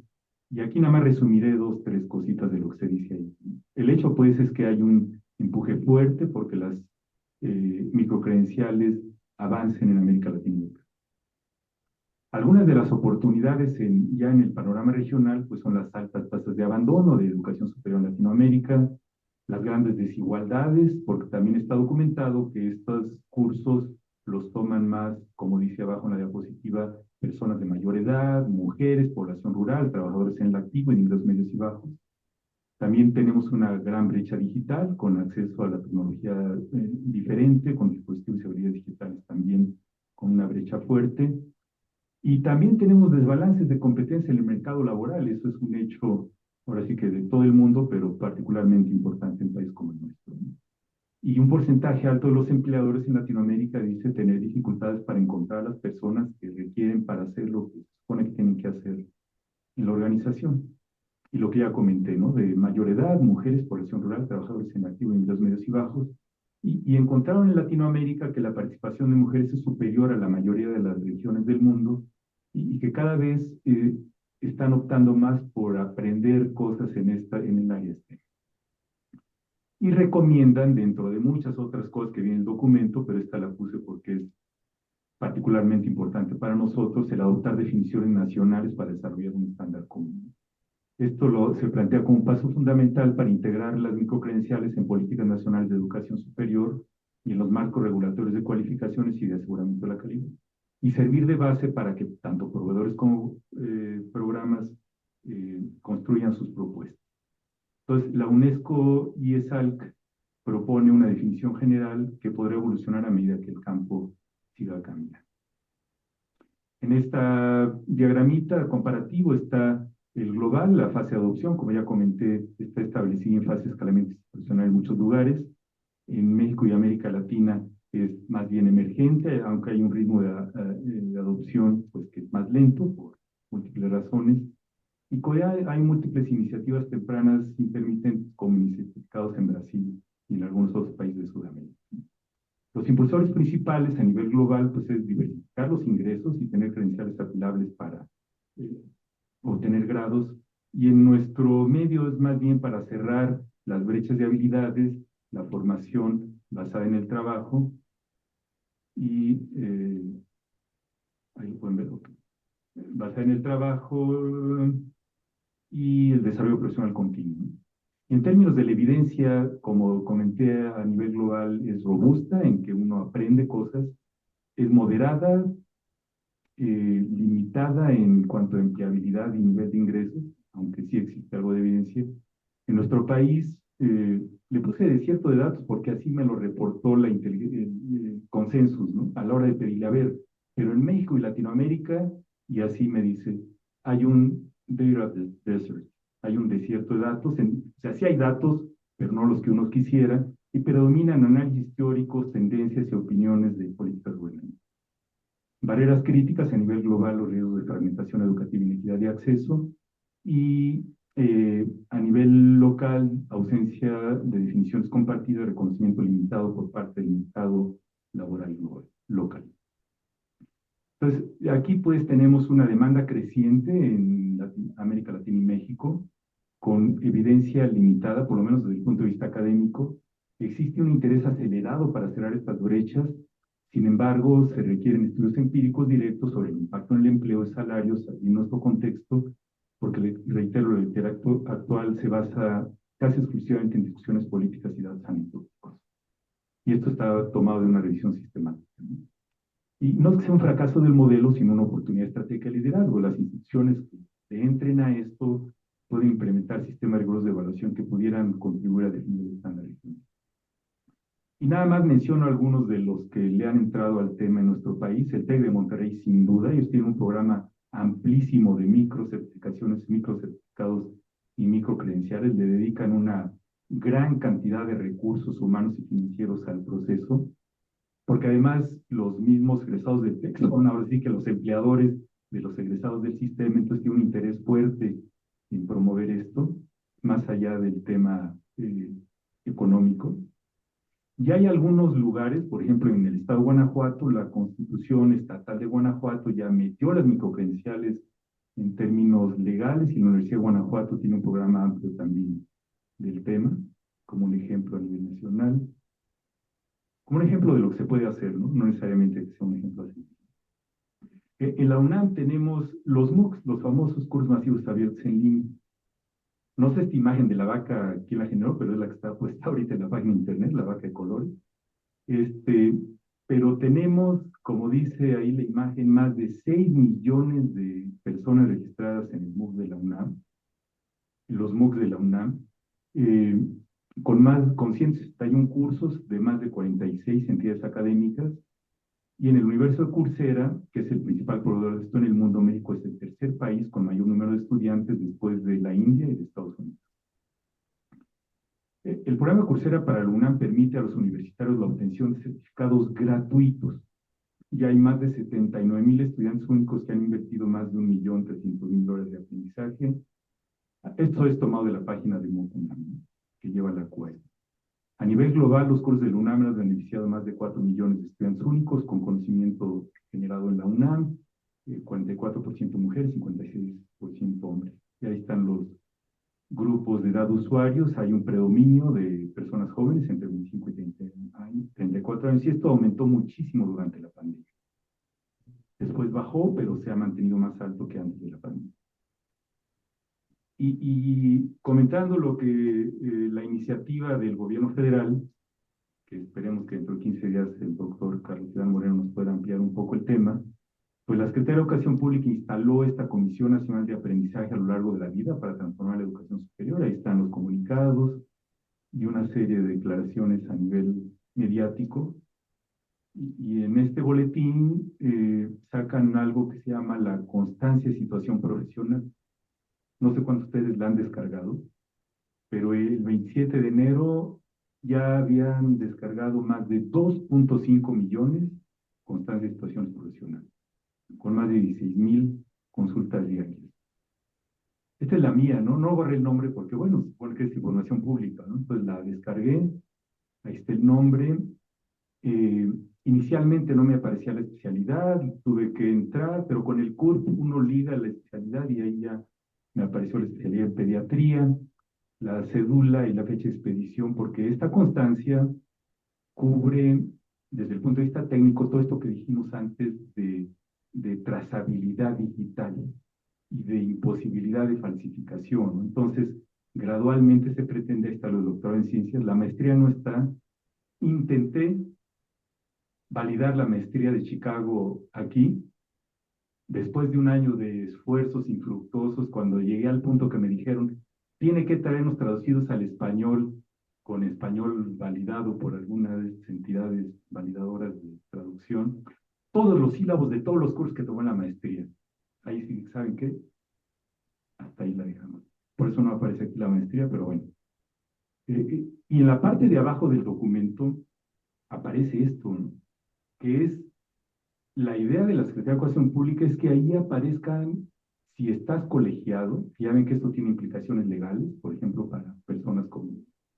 Y aquí nada más resumiré 2, 3 cositas de lo que se dice ahí. El hecho, pues, es que hay un empuje fuerte porque las microcredenciales avancen en América Latina. Algunas de las oportunidades ya en el panorama regional pues son las altas tasas de abandono de educación superior en Latinoamérica, las grandes desigualdades, porque también está documentado que estos cursos los toman más, como dice abajo en la diapositiva, personas de mayor edad, mujeres, población rural, trabajadores en el activo, en ingresos medios y bajos. También tenemos una gran brecha digital con acceso a la tecnología diferente, con dispositivos y habilidades digitales también con una brecha fuerte. Y también tenemos desbalances de competencia en el mercado laboral. Eso es un hecho, ahora sí que de todo el mundo, pero particularmente importante en un país como el nuestro, ¿no? Y un porcentaje alto de los empleadores en Latinoamérica dice tener dificultades para encontrar a las personas que requieren para hacer lo que se supone que tienen que hacer en la organización. Y lo que ya comenté, ¿no? De mayor edad, mujeres, población rural, trabajadores en activo, ingresos medios y bajos. Y encontraron en Latinoamérica que la participación de mujeres es superior a la mayoría de las regiones del mundo y que cada vez están optando más por aprender cosas en el área STEM. Y recomiendan, dentro de muchas otras cosas que viene en el documento, pero esta la puse porque es particularmente importante para nosotros, el adoptar definiciones nacionales para desarrollar un estándar común. Esto se plantea como un paso fundamental para integrar las microcredenciales en políticas nacionales de educación superior y en los marcos regulatorios de cualificaciones y de aseguramiento de la calidad. Y servir de base para que tanto proveedores como programas construyan sus propuestas. Entonces, la UNESCO y ESALC propone una definición general que podrá evolucionar a medida que el campo siga cambiando. En esta diagramita comparativo está el global, la fase de adopción, como ya comenté, está establecida en fase de escalamiento institucional en muchos lugares. En México y América Latina es más bien emergente, aunque hay un ritmo de adopción pues, que es más lento por múltiples razones. Y Corea hay múltiples iniciativas tempranas intermitentes como iniciativas en Brasil y en algunos otros países de Sudamérica. Los impulsores principales a nivel global pues, es diversificar los ingresos y tener credenciales apilables para obtener grados. Y en nuestro medio es más bien para cerrar las brechas de habilidades, la formación basada en el trabajo y ahí pueden ver, basada en el trabajo y el desarrollo profesional continuo. En términos de la evidencia, como comenté a nivel global, es robusta en que uno aprende cosas, es moderada, limitada en cuanto a empleabilidad y nivel de ingresos, aunque sí existe algo de evidencia. En nuestro país, le puse desierto de datos porque así me lo reportó el consensus, ¿no? A la hora de pedirle, a ver, pero en México y Latinoamérica, y así me dice, hay un data desert, hay un desierto de datos, o sea, sí hay datos, pero no los que uno quisiera, y predominan análisis teóricos, tendencias y opiniones de políticas gubernamentais. Barreras críticas a nivel global, los riesgos de fragmentación educativa y inequidad de acceso, y a nivel local, ausencia de definiciones compartidas, reconocimiento limitado por parte del mercado laboral local. Entonces, aquí pues tenemos una demanda creciente en América Latina y México, con evidencia limitada, por lo menos desde el punto de vista académico. Existe un interés acelerado para cerrar estas brechas. Sin embargo, se requieren estudios empíricos directos sobre el impacto en el empleo de salarios en nuestro contexto, porque, reitero, la literatura actual se basa casi exclusivamente en discusiones políticas y datos anecdóticos. Y esto está tomado de una revisión sistemática, ¿no? Y no es que sea un fracaso del modelo, sino una oportunidad estratégica de liderazgo. Las instituciones que entren a esto pueden implementar sistemas rigurosos de evaluación que pudieran contribuir a definir el estándar. Y nada más menciono algunos de los que le han entrado al tema en nuestro país. El TEC de Monterrey, sin duda, ellos tienen un programa amplísimo de microcertificaciones, microcertificados y microcredenciales. Le dedican una gran cantidad de recursos humanos y financieros al proceso, porque además los mismos egresados del TEC son ahora sí que los empleadores de los egresados del sistema, entonces tiene un interés fuerte en promover esto, más allá del tema económico. Y hay algunos lugares, por ejemplo, en el estado de Guanajuato, la Constitución Estatal de Guanajuato ya metió las microcredenciales en términos legales y la Universidad de Guanajuato tiene un programa amplio también del tema, como un ejemplo a nivel nacional, como un ejemplo de lo que se puede hacer, ¿no? No necesariamente que sea un ejemplo así. En la UNAM tenemos los MOOCs, los famosos cursos masivos abiertos en línea. No sé esta imagen de la vaca, quién la generó, pero es la que está puesta ahorita en la página de internet, la vaca de colores. Este, pero tenemos, como dice ahí la imagen, más de 6 millones de personas registradas en el MOOC de la UNAM, los MOOCs de la UNAM, eh, con 161 cursos de más de 46 entidades académicas, y en el universo de Coursera, que es el principal proveedor de esto en el mundo, México es el tercer país con mayor número de estudiantes después de la India y de Estados Unidos. El programa Coursera para la UNAM permite a los universitarios la obtención de certificados gratuitos. Ya hay más de 79,000 estudiantes únicos que han invertido más de $1.300.000 de aprendizaje. Esto es tomado de la página de MOOC-UNAM, que lleva la CUE. A nivel global, los cursos de la UNAM han beneficiado a más de 4 millones de estudiantes únicos con conocimiento generado en la UNAM, 44% mujeres, 56% hombres. Y ahí están los grupos de edad de usuarios. Hay un predominio de personas jóvenes entre 25 y 34 años, y esto aumentó muchísimo durante la pandemia. Después bajó, pero se ha mantenido más alto que antes de la pandemia. Y comentando lo que la iniciativa del gobierno federal, que esperemos que dentro de 15 días el doctor Carlos Iván Moreno nos pueda ampliar un poco el tema, pues la Secretaría de Educación Pública instaló esta Comisión Nacional de Aprendizaje a lo largo de la vida para transformar la educación superior. Ahí están los comunicados y una serie de declaraciones a nivel mediático. Y en este boletín sacan algo que se llama la constancia de situación profesional. No sé cuántos de ustedes la han descargado, pero el 27 de enero ya habían descargado más de 2.5 millones constancias de situación profesional, con más de 16,000 consultas diarias. Esta es la mía, ¿no? No borré el nombre porque, bueno, supone que es información pública, ¿no? Entonces la descargué, ahí está el nombre. Inicialmente no me aparecía la especialidad, tuve que entrar, pero con el CURP uno liga la especialidad y ahí ya me apareció la especialidad en pediatría, la cédula y la fecha de expedición, porque esta constancia cubre, desde el punto de vista técnico, todo esto que dijimos antes de trazabilidad digital y de imposibilidad de falsificación, ¿no? Entonces, gradualmente se pretende, ahí está lo de doctorado en ciencias, la maestría no está. Intenté validar la maestría de Chicago aquí, después de un año de esfuerzos infructuosos, cuando llegué al punto que me dijeron, tiene que traernos traducidos al español, con español validado por alguna de estas entidades validadoras de traducción, todos los sílabos de todos los cursos que tomé en la maestría. Ahí sí, ¿saben qué? Hasta ahí la dejamos. Por eso no aparece aquí la maestría, pero bueno. Y en la parte de abajo del documento aparece esto, ¿no? Que es la idea de la Secretaría de Educación Pública, es que ahí aparezcan, si estás colegiado, ya ven que esto tiene implicaciones legales, por ejemplo, para personas como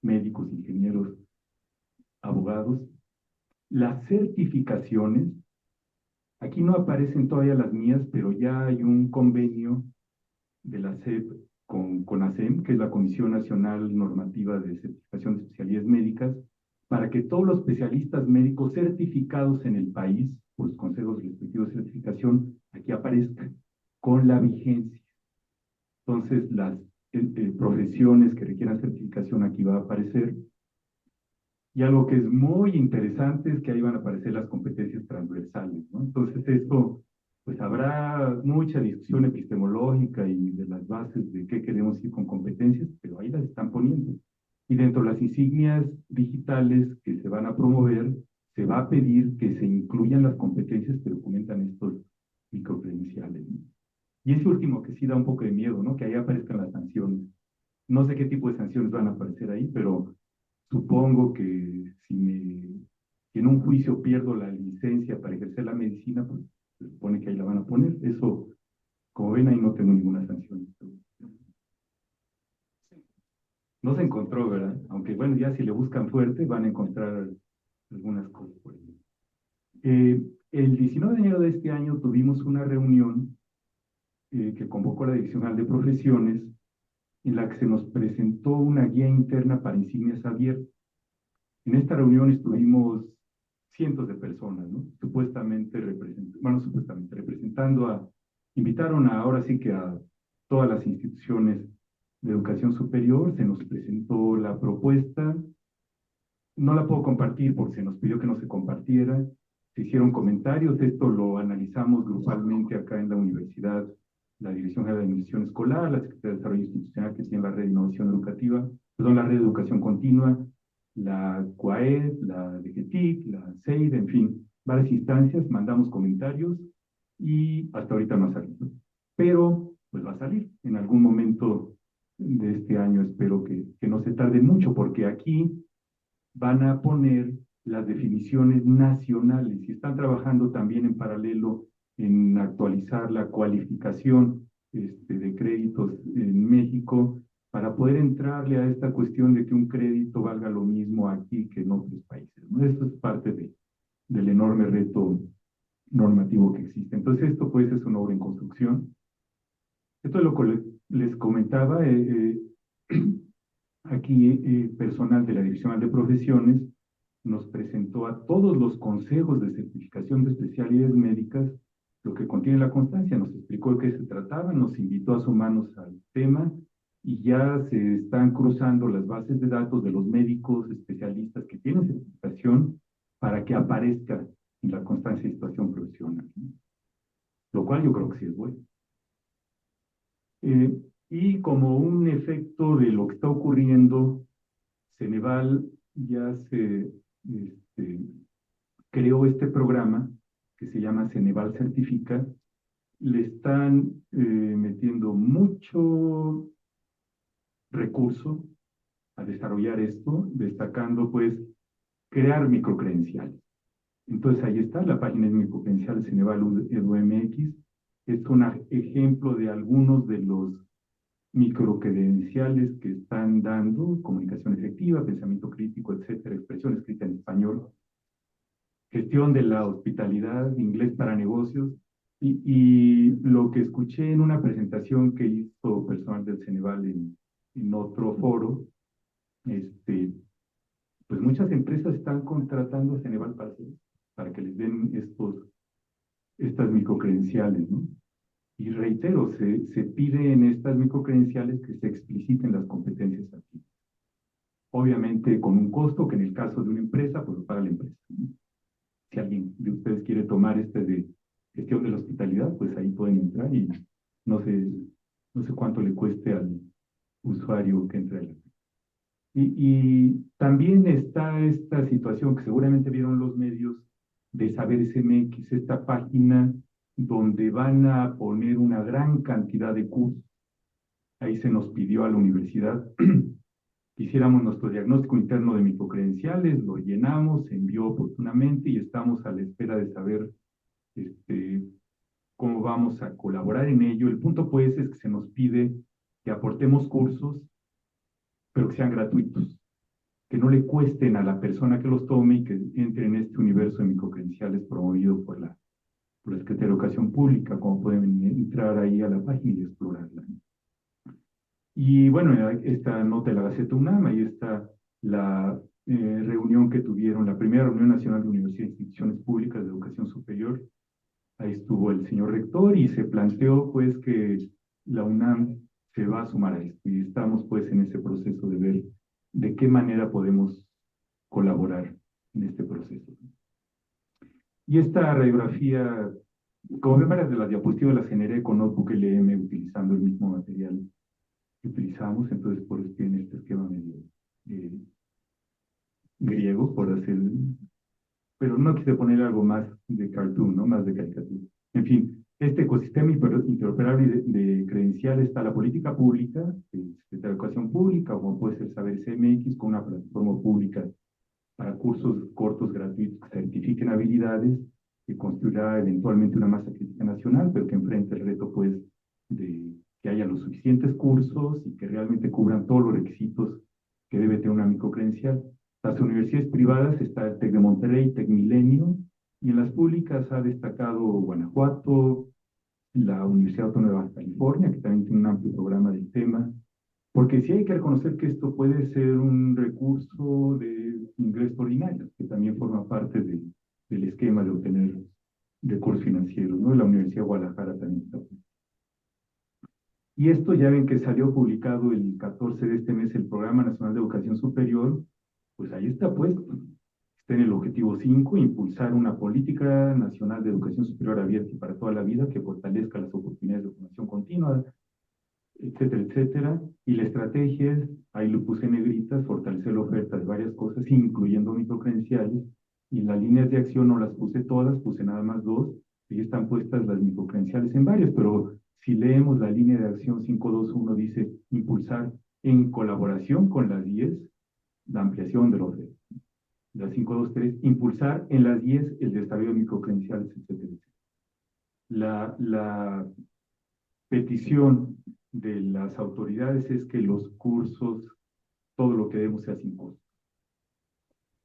médicos, ingenieros, abogados, las certificaciones. Aquí no aparecen todavía las mías, pero ya hay un convenio de la SEP con ASEM, que es la Comisión Nacional Normativa de Certificación de Especialidades Médicas, para que todos los especialistas médicos certificados en el país, por los consejos respectivos de certificación, aquí aparezcan con la vigencia. Entonces, las profesiones que requieran certificación aquí va a aparecer. Y algo que es muy interesante es que ahí van a aparecer las competencias transversales, ¿no? Entonces, esto, pues habrá mucha discusión epistemológica y de las bases de qué queremos ir con competencias, pero ahí las están poniendo. Y dentro de las insignias digitales que se van a promover, se va a pedir que se incluyan las competencias que documentan estos microcredenciales, ¿no? Y ese último que sí da un poco de miedo, ¿no? Que ahí aparezcan las sanciones. No sé qué tipo de sanciones van a aparecer ahí, pero supongo que si en un juicio pierdo la licencia para ejercer la medicina, pues se supone que ahí la van a poner. Eso, como ven, ahí no tengo ninguna sanción. No se encontró, ¿verdad? Aunque bueno, ya si le buscan fuerte van a encontrar algunas cosas por ahí. El 19 de enero de este año tuvimos una reunión que convocó la Dirección General de Profesiones, en la que se nos presentó una guía interna para insignias abiertas. En esta reunión estuvimos cientos de personas, ¿no? Representando invitaron ahora sí que a todas las instituciones de educación superior, se nos presentó la propuesta, no la puedo compartir porque se nos pidió que no se compartiera, se hicieron comentarios, esto lo analizamos grupalmente acá en la universidad, la Dirección General de Administración Escolar, la Secretaría de Desarrollo Institucional que tiene la Red de Innovación Educativa, perdón, la Red de Educación Continua, la CUAED, la DGTIC, la CEID, en fin, varias instancias, mandamos comentarios y hasta ahorita no ha salido. Pero, pues va a salir en algún momento de este año, espero que no se tarde mucho, porque aquí van a poner las definiciones nacionales y están trabajando también en paralelo en actualizar la cualificación de créditos en México para poder entrarle a esta cuestión de que un crédito valga lo mismo aquí que en otros países, ¿no? Esto es parte del enorme reto normativo que existe. Entonces esto pues es una obra en construcción. Esto es lo que les comentaba. Aquí personal de la Dirección de Profesiones nos presentó a todos los consejos de certificación de especialidades médicas lo que contiene la constancia, nos explicó de qué se trataba, nos invitó a sumarnos al tema y ya se están cruzando las bases de datos de los médicos especialistas que tienen certificación para que aparezca en la constancia de situación profesional, ¿no? Lo cual yo creo que sí es bueno. Y como un efecto de lo que está ocurriendo, Ceneval ya creó este programa que se llama Ceneval Certifica. Le están metiendo mucho recurso a desarrollar esto, destacando pues crear microcredenciales. Entonces ahí está, la página es microcredenciales Ceneval EduMX. Es un ejemplo de algunos de los microcredenciales que están dando: comunicación efectiva, pensamiento crítico, etcétera, expresión escrita en español, gestión de la hospitalidad, inglés para negocios, y lo que escuché en una presentación que hizo personal del Ceneval en otro foro, pues muchas empresas están contratando a Ceneval para que les den estas microcredenciales, ¿no? Y reitero, se pide en estas microcredenciales que se expliciten las competencias aquí. Obviamente con un costo que en el caso de una empresa, pues lo paga la empresa, ¿no? Si alguien de ustedes quiere tomar de gestión de la hospitalidad, pues ahí pueden entrar y no sé, no sé cuánto le cueste al usuario que entre a la. Y también está esta situación que seguramente vieron los medios de Saberes MX, esta página donde van a poner una gran cantidad de cursos. Ahí se nos pidió a la universidad que hiciéramos nuestro diagnóstico interno de microcredenciales, lo llenamos, se envió oportunamente y estamos a la espera de saber cómo vamos a colaborar en ello. El punto pues es que se nos pide que aportemos cursos, pero que sean gratuitos, que no le cuesten a la persona que los tome y que entre en este universo de microcredenciales promovido por la Secretaría de Educación Pública. Como pueden entrar ahí a la página y explorarla. Y bueno, esta nota de la Gaceta UNAM, ahí está la reunión que tuvieron, la primera reunión nacional de universidades e instituciones públicas de educación superior. Ahí estuvo el señor rector y se planteó pues que la UNAM se va a sumar a esto y estamos pues en ese proceso de ver de qué manera podemos colaborar en este proceso. Y esta radiografía, como ven, varias de las diapositivas las generé con Notebook LM utilizando el mismo material que utilizamos, entonces por eso tiene este esquema medio griego, por hacer, pero no quise poner algo más de cartoon, ¿no? Más de caricatura. En fin, este ecosistema interoperable de credenciales está la política pública, de educación pública, como puede ser Saberes MX, con una plataforma pública para cursos cortos gratuitos que certifiquen habilidades, que construirá eventualmente una masa crítica nacional, pero que enfrente el reto, pues, de que haya los suficientes cursos y que realmente cubran todos los requisitos que debe tener una microcredencial. Las universidades privadas está el TEC de Monterrey, TEC Milenio, y en las públicas ha destacado Guanajuato, la Universidad Autónoma de Baja California, que también tiene un amplio programa del tema, porque sí hay que reconocer que esto puede ser un recurso de ingreso ordinario, que también forma parte del esquema de obtener recursos financieros, ¿no? La Universidad de Guadalajara también está. Y esto ya ven que salió publicado el 14 de este mes el Programa Nacional de Educación Superior, pues ahí está puesto. Está en el objetivo 5, impulsar una política nacional de educación superior abierta y para toda la vida que fortalezca las oportunidades de formación continua, etcétera, etcétera. Y la estrategia es, ahí lo puse en negritas, fortalecer la oferta de varias cosas, incluyendo microcredenciales. Y las líneas de acción no las puse todas, puse nada más dos, y están puestas las microcredenciales en varios, pero si leemos la línea de acción 521 dice impulsar en colaboración con las 10 la ampliación de la oferta. La 523, impulsar en las 10 el desarrollo de microcredenciales, etcétera, etcétera. La petición de las autoridades es que los cursos, todo lo que demos sea sin costo.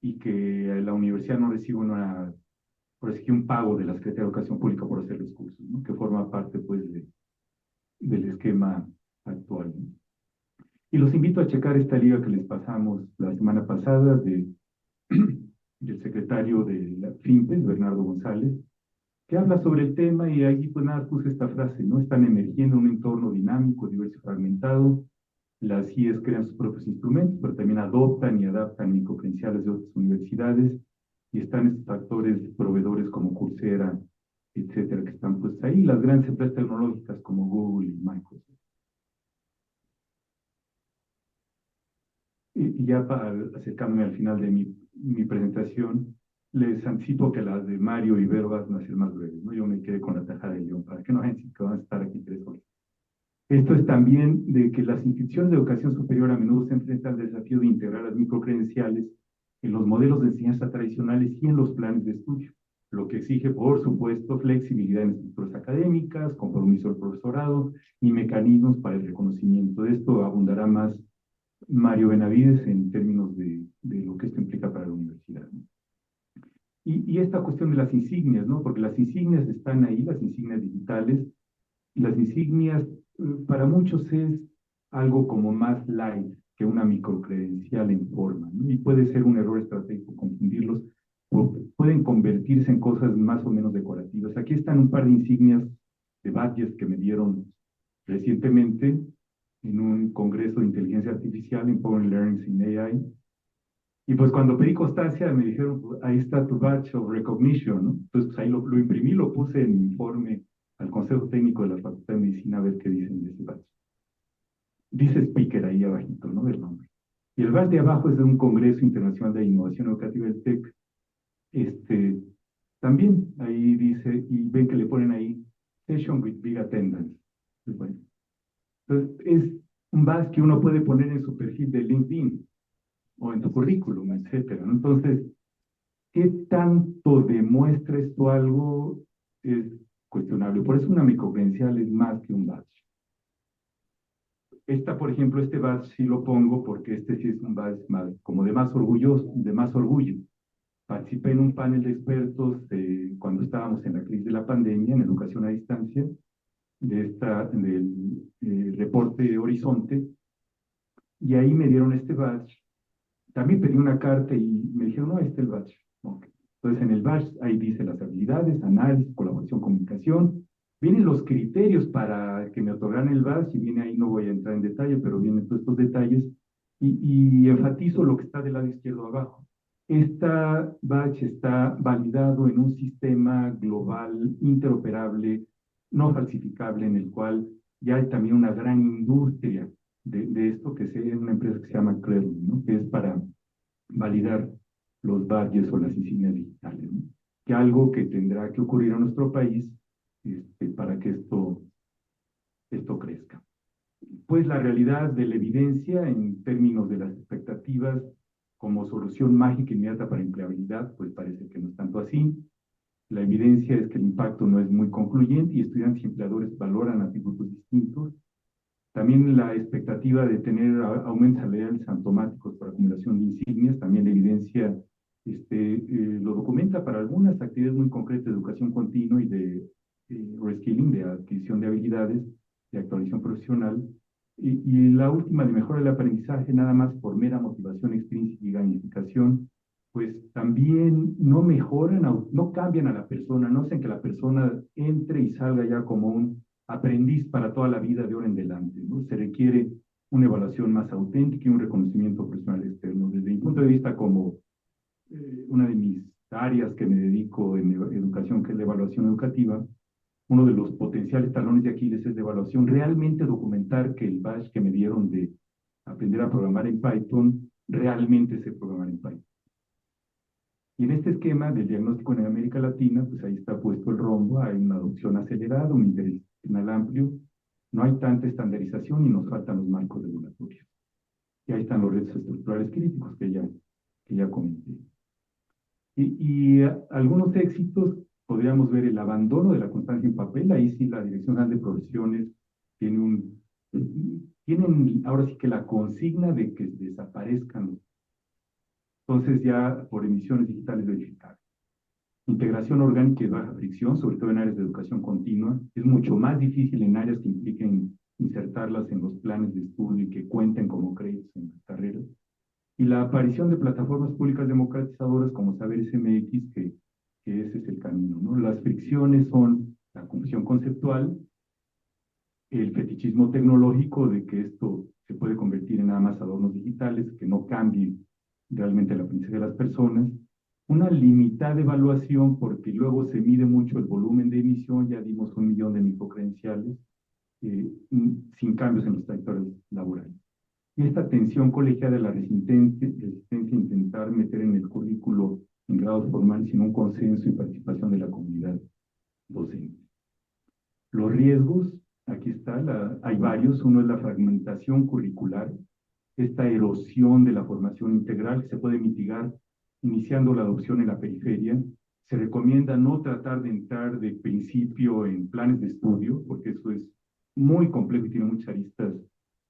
Y que la universidad no reciba por así que un pago de la Secretaría de Educación Pública por hacer los cursos, ¿no? Que forma parte, pues, del esquema actual, ¿no? Y los invito a checar esta liga que les pasamos la semana pasada del secretario de la FIMPES, Bernardo González, que habla sobre el tema y ahí pues nada, puse esta frase, ¿no? Están emergiendo un entorno dinámico, diverso y fragmentado. Las IES crean sus propios instrumentos, pero también adoptan y adaptan microcredenciales de otras universidades y están estos actores, proveedores como Coursera, etcétera, que están pues ahí, las grandes empresas tecnológicas como Google y Microsoft. Y ya para acercarme al final de mi presentación, les anticipo que las de Mario y Vero van a ser más breves, ¿no? Yo me quedé con la tajada de León, para que no vean que van a estar aquí 3 horas. Esto es también de que las instituciones de educación superior a menudo se enfrentan al desafío de integrar las microcredenciales en los modelos de enseñanza tradicionales y en los planes de estudio, lo que exige, por supuesto, flexibilidad en estructuras académicas, compromiso del profesorado y mecanismos para el reconocimiento. De esto abundará más Mario Benavides en términos de lo que esto implica para la universidad, ¿no? Y esta cuestión de las insignias, ¿no? Porque las insignias están ahí, las insignias digitales, y las insignias para muchos es algo como más light que una microcredencial en forma, ¿no? Y puede ser un error estratégico confundirlos, o pueden convertirse en cosas más o menos decorativas. Aquí están un par de insignias de badges que me dieron recientemente en un congreso de inteligencia artificial, Empowering Learning in AI. Y pues cuando pedí constancia me dijeron, pues, ahí está tu badge of recognition, ¿no? Entonces pues ahí lo imprimí, lo puse en mi informe al Consejo Técnico de la Facultad de Medicina a ver qué dicen de ese badge. Dice speaker ahí abajito, ¿no? El nombre. Y el badge de abajo es de un Congreso Internacional de Innovación Educativa del TEC. También ahí dice, y ven que le ponen ahí, Session with Big Attendance. Bueno, entonces, es un badge que uno puede poner en su perfil de LinkedIn o en tu currículum, etcétera, ¿no? Entonces, ¿qué tanto demuestra esto algo? Es cuestionable. Por eso una microcredencial es más que un badge. Por ejemplo, este badge sí lo pongo porque este sí es un badge más, como de más orgullo. Participé en un panel de expertos cuando estábamos en la crisis de la pandemia, en educación a distancia, del reporte Horizonte, y ahí me dieron este badge. También pedí una carta y me dijeron, no, este es el badge. Okay. Entonces, en el badge ahí dice las habilidades, análisis, colaboración, comunicación. Vienen los criterios para que me otorgaran el badge, y viene ahí, no voy a entrar en detalle, pero vienen todos estos detalles. Y enfatizo lo que está del lado izquierdo abajo. Esta badge está validado en un sistema global, interoperable, no falsificable, en el cual ya hay también una gran industria de esto, que es una empresa que se llama Credly, ¿no? Que es para validar los badges o las insignias digitales, ¿no? Que algo que tendrá que ocurrir en nuestro país para que esto crezca. Pues la realidad de la evidencia en términos de las expectativas como solución mágica inmediata para empleabilidad, pues parece que no es tanto así. La evidencia es que el impacto no es muy concluyente y estudiantes y empleadores valoran atributos distintos. También la expectativa de tener aumentos salariales automáticos por acumulación de insignias, también la evidencia lo documenta para algunas actividades muy concretas de educación continua y de reskilling, de adquisición de habilidades, de actualización profesional. Y la última, de mejora del aprendizaje, nada más por mera motivación extrínseca y gamificación, pues también no mejoran, no cambian a la persona, no hacen que la persona entre y salga ya como un aprendiz para toda la vida de ahora en adelante, ¿no? Se requiere una evaluación más auténtica y un reconocimiento profesional externo. Desde mi punto de vista, como una de mis áreas que me dedico en educación, que es la evaluación educativa, uno de los potenciales talones de Aquiles es la evaluación, realmente documentar que el batch que me dieron de aprender a programar en Python, realmente sé programar en Python. Y en este esquema del diagnóstico en América Latina, pues ahí está puesto el rombo, hay una adopción acelerada, un interés amplio, no hay tanta estandarización y nos faltan los marcos regulatorios. Y ahí están los retos estructurales críticos que ya comenté. Algunos éxitos, podríamos ver el abandono de la constancia en papel, ahí sí la Dirección General de Profesiones tienen ahora sí que la consigna de que desaparezcan, entonces ya por emisiones digitales verificables. Integración orgánica y baja fricción, sobre todo en áreas de educación continua, es mucho más difícil en áreas que impliquen insertarlas en los planes de estudio y que cuenten como créditos en las carreras. Y la aparición de plataformas públicas democratizadoras como Saberes MX, que ese es el camino, ¿no? Las fricciones son la confusión conceptual, el fetichismo tecnológico de que esto se puede convertir en nada más adornos digitales, que no cambien realmente el aprendizaje de las personas, una limitada evaluación porque luego se mide mucho el volumen de emisión, ya dimos 1 millón de microcredenciales, sin cambios en los trayectorias laborales. Y esta tensión colegiada de la resistencia a intentar meter en el currículo en grados formales sin un consenso y participación de la comunidad docente. Los riesgos, aquí está, hay varios. Uno es la fragmentación curricular, esta erosión de la formación integral que se puede mitigar iniciando la adopción en la periferia. Se recomienda no tratar de entrar de principio en planes de estudio, porque eso es muy complejo y tiene muchas aristas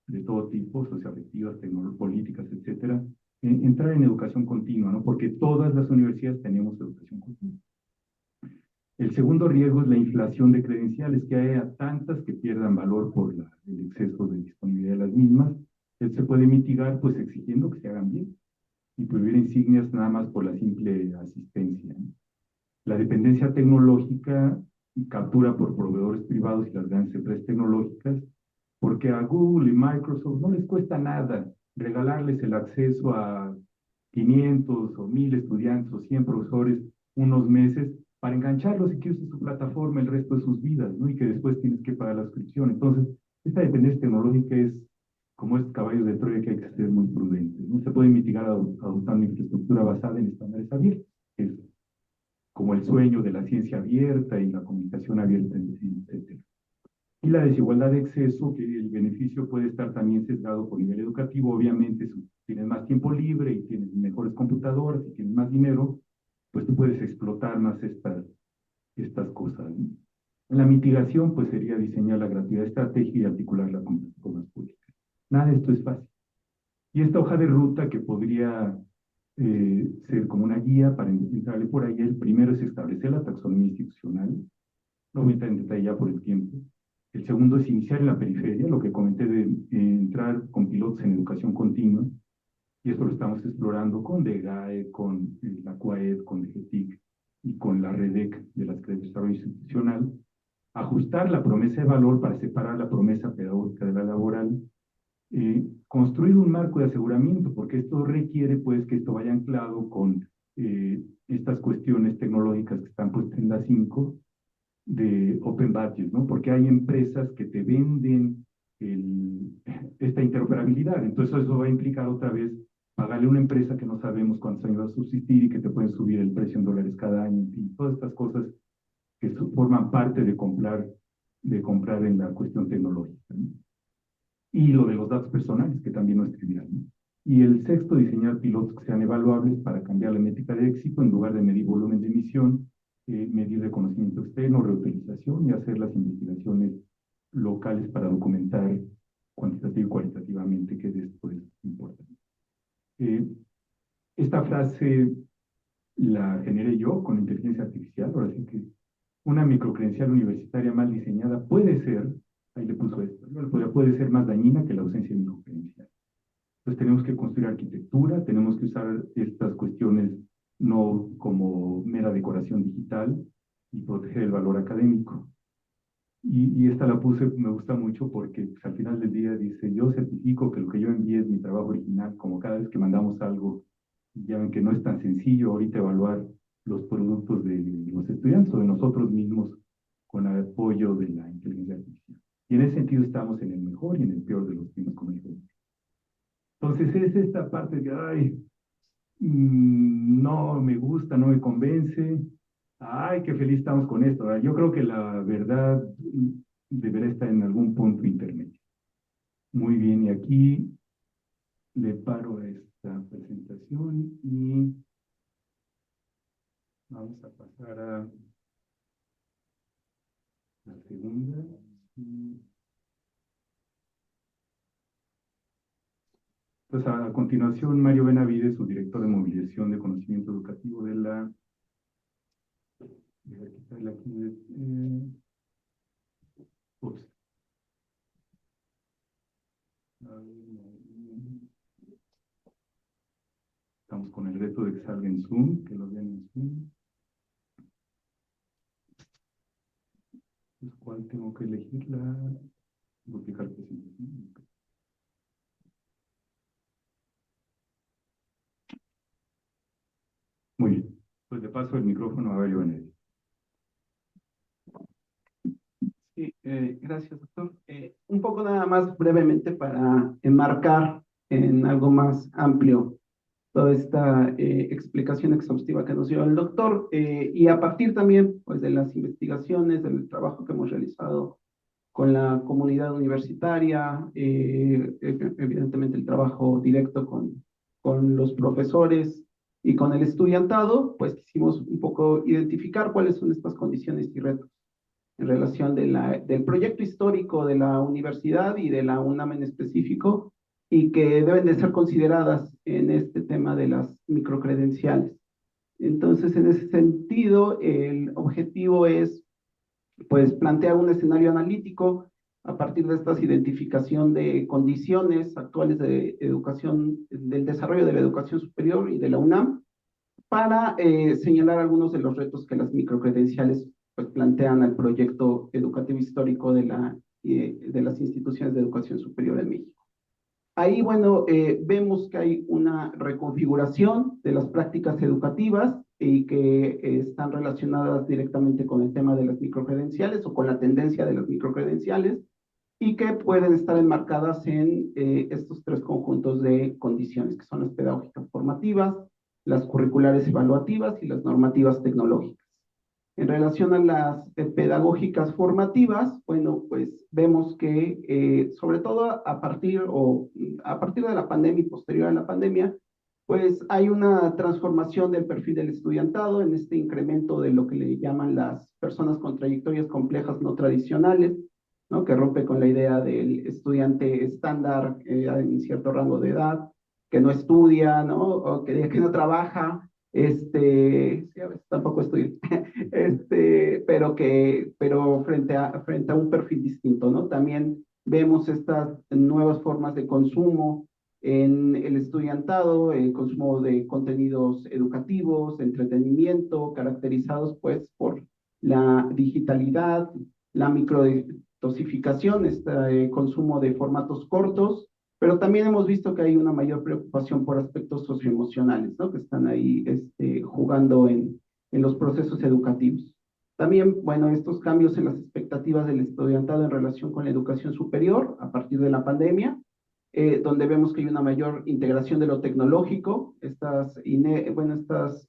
de todo tipo, socioafectivas, políticas, etcétera. Entrar en educación continua, ¿no? Porque todas las universidades tenemos educación continua. El segundo riesgo es la inflación de credenciales, que haya tantas que pierdan valor por el exceso de disponibilidad de las mismas. Esto se puede mitigar pues exigiendo que se hagan bien y prohibir insignias nada más por la simple asistencia, ¿no? La dependencia tecnológica captura por proveedores privados y las grandes empresas tecnológicas, porque a Google y Microsoft no les cuesta nada regalarles el acceso a 500 o 1000 estudiantes o 100 profesores unos meses para engancharlos y que usen su plataforma el resto de sus vidas, ¿no? Y que después tienes que pagar la suscripción. Entonces, esta dependencia tecnológica es como es caballo de Troya que hay que ser muy prudentes, ¿no? Se puede mitigar adoptando infraestructura basada en estándares abiertos, que es como el sueño de la ciencia abierta y la comunicación abierta, etc. Y la desigualdad de acceso, que el beneficio puede estar también sesgado por nivel educativo. Obviamente, si tienes más tiempo libre y tienes mejores computadoras y tienes más dinero, pues tú puedes explotar más estas cosas, ¿no? La mitigación, pues sería diseñar la gratuidad estratégica y articularla con las públicas. Nada de esto es fácil. Y esta hoja de ruta que podría ser como una guía para entrarle por ahí, el primero es establecer la taxonomía institucional, no voy a entrar en detalle ya por el tiempo. El segundo es iniciar en la periferia, lo que comenté de entrar con pilotos en educación continua, y esto lo estamos explorando con DEGAE, con la CUAED, con DGTIC y con la REDEC de las Secretarías de Desarrollo Institucional. Ajustar la promesa de valor para separar la promesa pedagógica de la laboral. Construir un marco de aseguramiento, porque esto requiere pues que esto vaya anclado con estas cuestiones tecnológicas que están puestas en la 5 de Open Badges, ¿no? Porque hay empresas que te venden esta interoperabilidad, entonces eso va a implicar otra vez pagarle a una empresa que no sabemos cuántos años va a subsistir y que te pueden subir el precio en dólares cada año, en fin, todas estas cosas que forman parte de comprar en la cuestión tecnológica, ¿no? Y lo de los datos personales, que también no es trivial, ¿no? Y el sexto, diseñar pilotos que sean evaluables para cambiar la métrica de éxito en lugar de medir volumen de emisión, medir reconocimiento externo, reutilización y hacer las investigaciones locales para documentar cuantitativa y cualitativamente, que esto es importante. Esta frase la generé yo con inteligencia artificial, ahora sí que una microcredencial universitaria mal diseñada puede ser, ahí le puso esto, ¿no? Puede ser más dañina que la ausencia de microcredencial. Entonces tenemos que construir arquitectura, tenemos que usar estas cuestiones no como mera decoración digital, y proteger el valor académico. Y esta la puse, me gusta mucho porque pues, al final del día dice, yo certifico que lo que yo envié es mi trabajo original, como cada vez que mandamos algo, ya ven que no es tan sencillo ahorita evaluar los productos de los estudiantes o de nosotros mismos con el apoyo de la inteligencia artificial. Y en ese sentido estamos en el mejor y en el peor de los temas como dijo. Entonces es esta parte de, ay, no me gusta, no me convence, ay, qué feliz estamos con esto, ¿verdad? Yo creo que la verdad deberá estar en algún punto intermedio. Muy bien, y aquí le paro a esta presentación y vamos a pasar a la segunda. Pues a continuación, Mario Benavides, su director de movilización de conocimiento educativo de la... Voy a quitarle aquí, ups. Estamos con el reto de que salga en Zoom, que lo vean en Zoom. Pues, ¿cuál tengo que elegir? La duplicar presentación. Muy bien. Pues le paso el micrófono a Mario Benavides. Sí, gracias, doctor. Un poco nada más brevemente para enmarcar en algo más amplio toda esta explicación exhaustiva que nos dio el doctor y a partir también pues, de las investigaciones, del trabajo que hemos realizado con la comunidad universitaria, evidentemente el trabajo directo con los profesores y con el estudiantado, pues quisimos un poco identificar cuáles son estas condiciones y retos en relación del proyecto histórico de la universidad y de la UNAM en específico, y que deben de ser consideradas en este tema de las microcredenciales. Entonces, en ese sentido, el objetivo es pues, plantear un escenario analítico a partir de esta identificación de condiciones actuales de educación, del desarrollo de la educación superior y de la UNAM, para señalar algunos de los retos que las microcredenciales pues, plantean al proyecto educativo histórico de las instituciones de educación superior en México. Ahí, bueno, vemos que hay una reconfiguración de las prácticas educativas y que están relacionadas directamente con el tema de las microcredenciales o con la tendencia de las microcredenciales y que pueden estar enmarcadas en estos tres conjuntos de condiciones, que son las pedagógicas formativas, las curriculares evaluativas y las normativas tecnológicas. En relación a las pedagógicas formativas, bueno, pues vemos que sobre todo a partir de la pandemia y posterior a la pandemia, pues hay una transformación del perfil del estudiantado en este incremento de lo que le llaman las personas con trayectorias complejas no tradicionales, ¿no? Que rompe con la idea del estudiante estándar en cierto rango de edad, que no estudia, ¿no? O que no trabaja, sí, a veces tampoco estudia, pero frente a un perfil distinto, ¿no? También vemos estas nuevas formas de consumo en el estudiantado, el consumo de contenidos educativos, de entretenimiento, caracterizados pues por la digitalidad, la microdosificación, este consumo de formatos cortos, pero también hemos visto que hay una mayor preocupación por aspectos socioemocionales, ¿no? Que están ahí jugando en los procesos educativos. También, bueno, estos cambios en las expectativas del estudiantado en relación con la educación superior a partir de la pandemia, donde vemos que hay una mayor integración de lo tecnológico, estas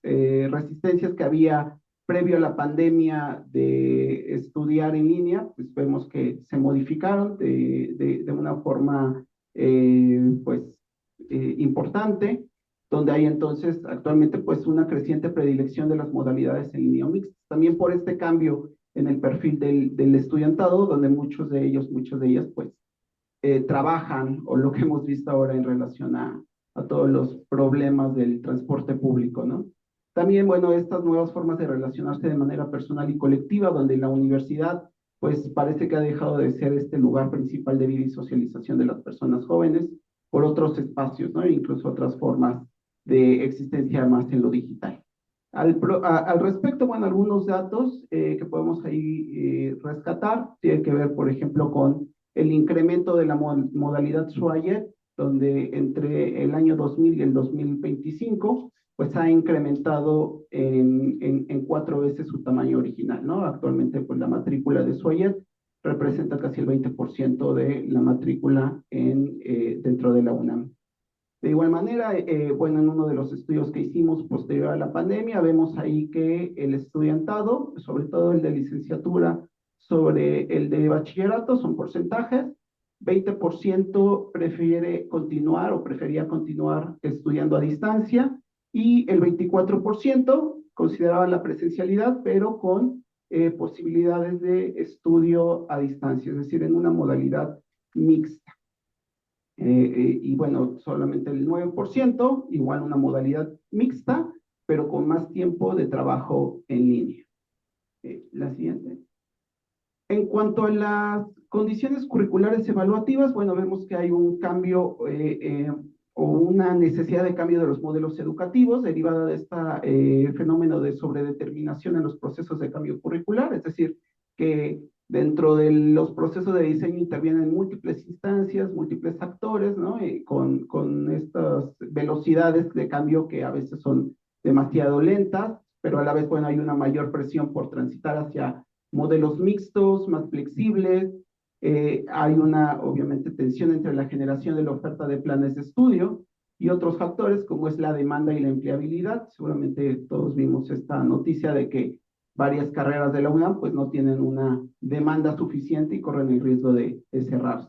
resistencias que había previo a la pandemia de estudiar en línea, pues vemos que se modificaron de una forma importante, donde hay entonces actualmente pues una creciente predilección de las modalidades en línea o mixtas. También por este cambio en el perfil del estudiantado, donde muchas de ellas pues trabajan, o lo que hemos visto ahora en relación a todos los problemas del transporte público, ¿no? También, bueno, estas nuevas formas de relacionarse de manera personal y colectiva, donde la universidad, pues parece que ha dejado de ser este lugar principal de vida y socialización de las personas jóvenes por otros espacios, ¿no? E incluso otras formas de existencia más en lo digital. Al respecto, bueno, algunos datos que podemos ahí rescatar, tiene que ver, por ejemplo, con el incremento de la modalidad SWOT, donde entre el año 2000 y el 2025, pues ha incrementado en 4 veces su tamaño original, ¿no? Actualmente, pues la matrícula de SWOT representa casi el 20% de la matrícula dentro de la UNAM. De igual manera, bueno, en uno de los estudios que hicimos posterior a la pandemia, vemos ahí que el estudiantado, sobre todo el de licenciatura sobre el de bachillerato, son porcentajes. 20% prefiere continuar o prefería continuar estudiando a distancia y el 24% consideraba la presencialidad, pero con posibilidades de estudio a distancia, es decir, en una modalidad mixta. Y bueno, solamente el 9%, igual una modalidad mixta, pero con más tiempo de trabajo en línea. La siguiente. En cuanto a las condiciones curriculares evaluativas, bueno, vemos que hay un cambio o una necesidad de cambio de los modelos educativos derivada de este fenómeno de sobredeterminación en los procesos de cambio curricular, es decir, que dentro de los procesos de diseño intervienen múltiples instancias, múltiples actores, ¿no? Con estas velocidades de cambio que a veces son demasiado lentas, pero a la vez, bueno, hay una mayor presión por transitar hacia modelos mixtos, más flexibles. Hay una, obviamente, tensión entre la generación de la oferta de planes de estudio y otros factores como es la demanda y la empleabilidad. Seguramente todos vimos esta noticia de que varias carreras de la UNAM pues no tienen una demanda suficiente y corren el riesgo de cerrarse.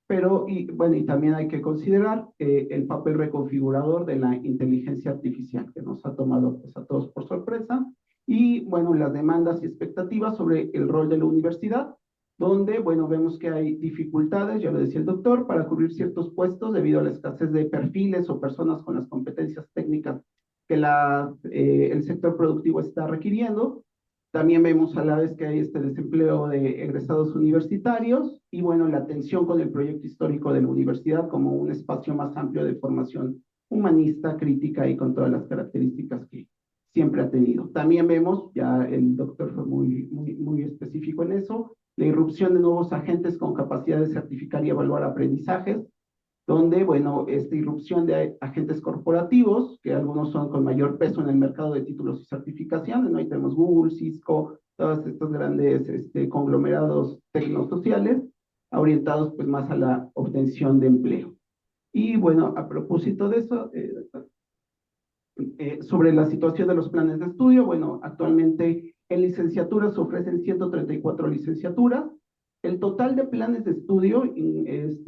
Pero, bueno, y también hay que considerar el papel reconfigurador de la inteligencia artificial, que nos ha tomado pues, a todos por sorpresa, y, bueno, las demandas y expectativas sobre el rol de la universidad, donde, bueno, vemos que hay dificultades, ya lo decía el doctor, para cubrir ciertos puestos debido a la escasez de perfiles o personas con las competencias técnicas que el sector productivo está requiriendo. También vemos a la vez que hay este desempleo de egresados universitarios y, bueno, la tensión con el proyecto histórico de la universidad como un espacio más amplio de formación humanista, crítica y con todas las características que siempre ha tenido. También vemos, ya el doctor fue muy específico en eso, la irrupción de nuevos agentes con capacidad de certificar y evaluar aprendizajes, donde, bueno, esta irrupción de agentes corporativos, que algunos son con mayor peso en el mercado de títulos y certificaciones, ¿no? Ahí tenemos Google, Cisco, todos estos grandes conglomerados tecnosociales, orientados pues más a la obtención de empleo. Y bueno, a propósito de eso, sobre la situación de los planes de estudio, bueno, actualmente en licenciatura se ofrecen 134 licenciaturas. El total de planes de estudio,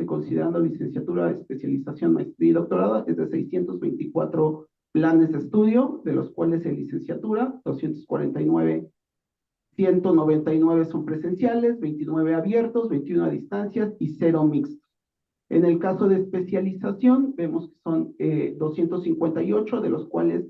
considerando licenciatura, especialización, maestría y doctorado, es de 624 planes de estudio, de los cuales en licenciatura, 249, 199 son presenciales, 29 abiertos, 21 a distancias y 0 mixtos. En el caso de especialización, vemos que son 258, de los cuales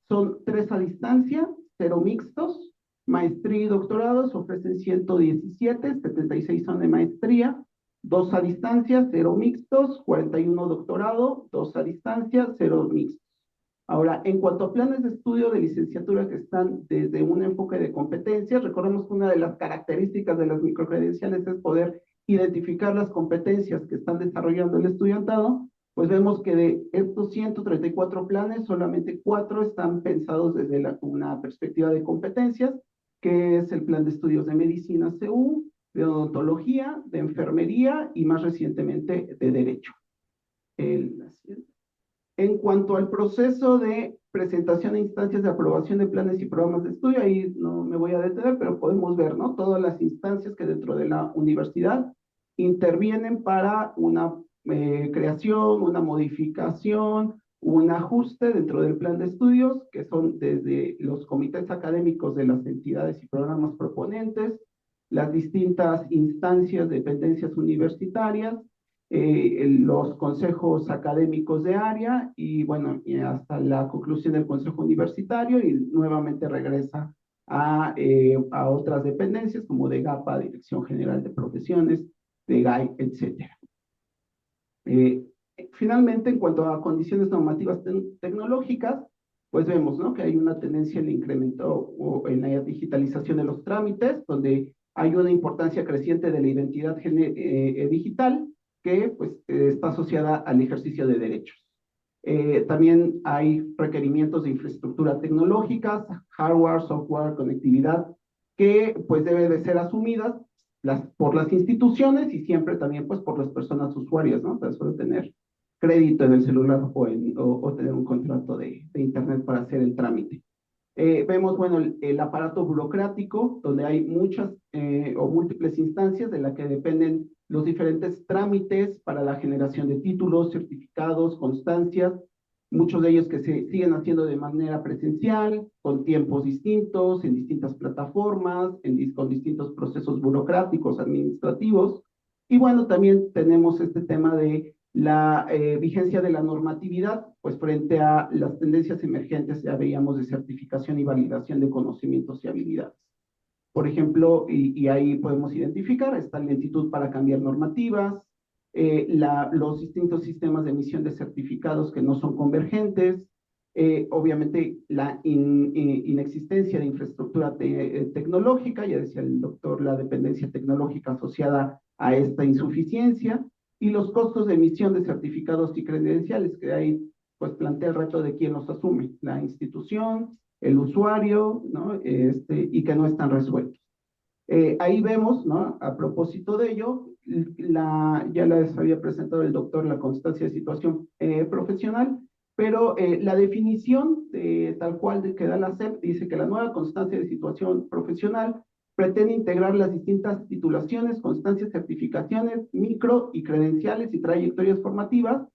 son 3 a distancia, 0 mixtos. Maestría y doctorados ofrecen 117, 76 son de maestría, 2 a distancia, 0 mixtos, 41 doctorado, 2 a distancia, 0 mixtos. Ahora, en cuanto a planes de estudio de licenciatura que están desde un enfoque de competencias, recordemos que una de las características de las microcredenciales es poder identificar las competencias que están desarrollando el estudiantado, pues vemos que de estos 134 planes, solamente 4 están pensados desde una perspectiva de competencias, que es el plan de estudios de medicina CU, de odontología, de enfermería y más recientemente de derecho. En cuanto al proceso de presentación de instancias de aprobación de planes y programas de estudio, ahí no me voy a detener, pero podemos ver, ¿no? Todas las instancias que dentro de la universidad intervienen para una creación, una modificación, un ajuste dentro del plan de estudios, que son desde los comités académicos de las entidades y programas proponentes, las distintas instancias, dependencias universitarias, los consejos académicos de área y, bueno, y hasta la conclusión del consejo universitario y nuevamente regresa a otras dependencias como de GAPA, Dirección General de Profesiones, de GAI, etc. Finalmente, en cuanto a condiciones normativas tecnológicas, pues vemos, ¿no?, que hay una tendencia en el incremento o en la digitalización de los trámites, donde hay una importancia creciente de la identidad digital que pues está asociada al ejercicio de derechos. También hay requerimientos de infraestructura tecnológica, hardware, software, conectividad, que pues debe de ser asumidas por las instituciones y siempre también pues por las personas usuarias, ¿no? Para solo tener crédito en el celular o tener un contrato de internet para hacer el trámite. Vemos, bueno, el aparato burocrático, donde hay muchas o múltiples instancias de las que dependen los diferentes trámites para la generación de títulos, certificados, constancias, muchos de ellos que se siguen haciendo de manera presencial, con tiempos distintos, en distintas plataformas, con distintos procesos burocráticos, administrativos. Y bueno, también tenemos este tema de la vigencia de la normatividad, pues frente a las tendencias emergentes, ya veíamos, de certificación y validación de conocimientos y habilidades. Por ejemplo, y ahí podemos identificar esta lentitud para cambiar normativas, los distintos sistemas de emisión de certificados que no son convergentes, obviamente la inexistencia de infraestructura tecnológica, ya decía el doctor, la dependencia tecnológica asociada a esta insuficiencia, y los costos de emisión de certificados y credenciales, que ahí pues plantea el reto de quién los asume, la institución, el usuario, ¿no? Y que no están resueltos. Ahí vemos, ¿no?, a propósito de ello, ya les había presentado el doctor la constancia de situación profesional, pero la definición tal cual que da la SEP dice que la nueva constancia de situación profesional pretende integrar las distintas titulaciones, constancias, certificaciones, micro y credenciales y trayectorias formativas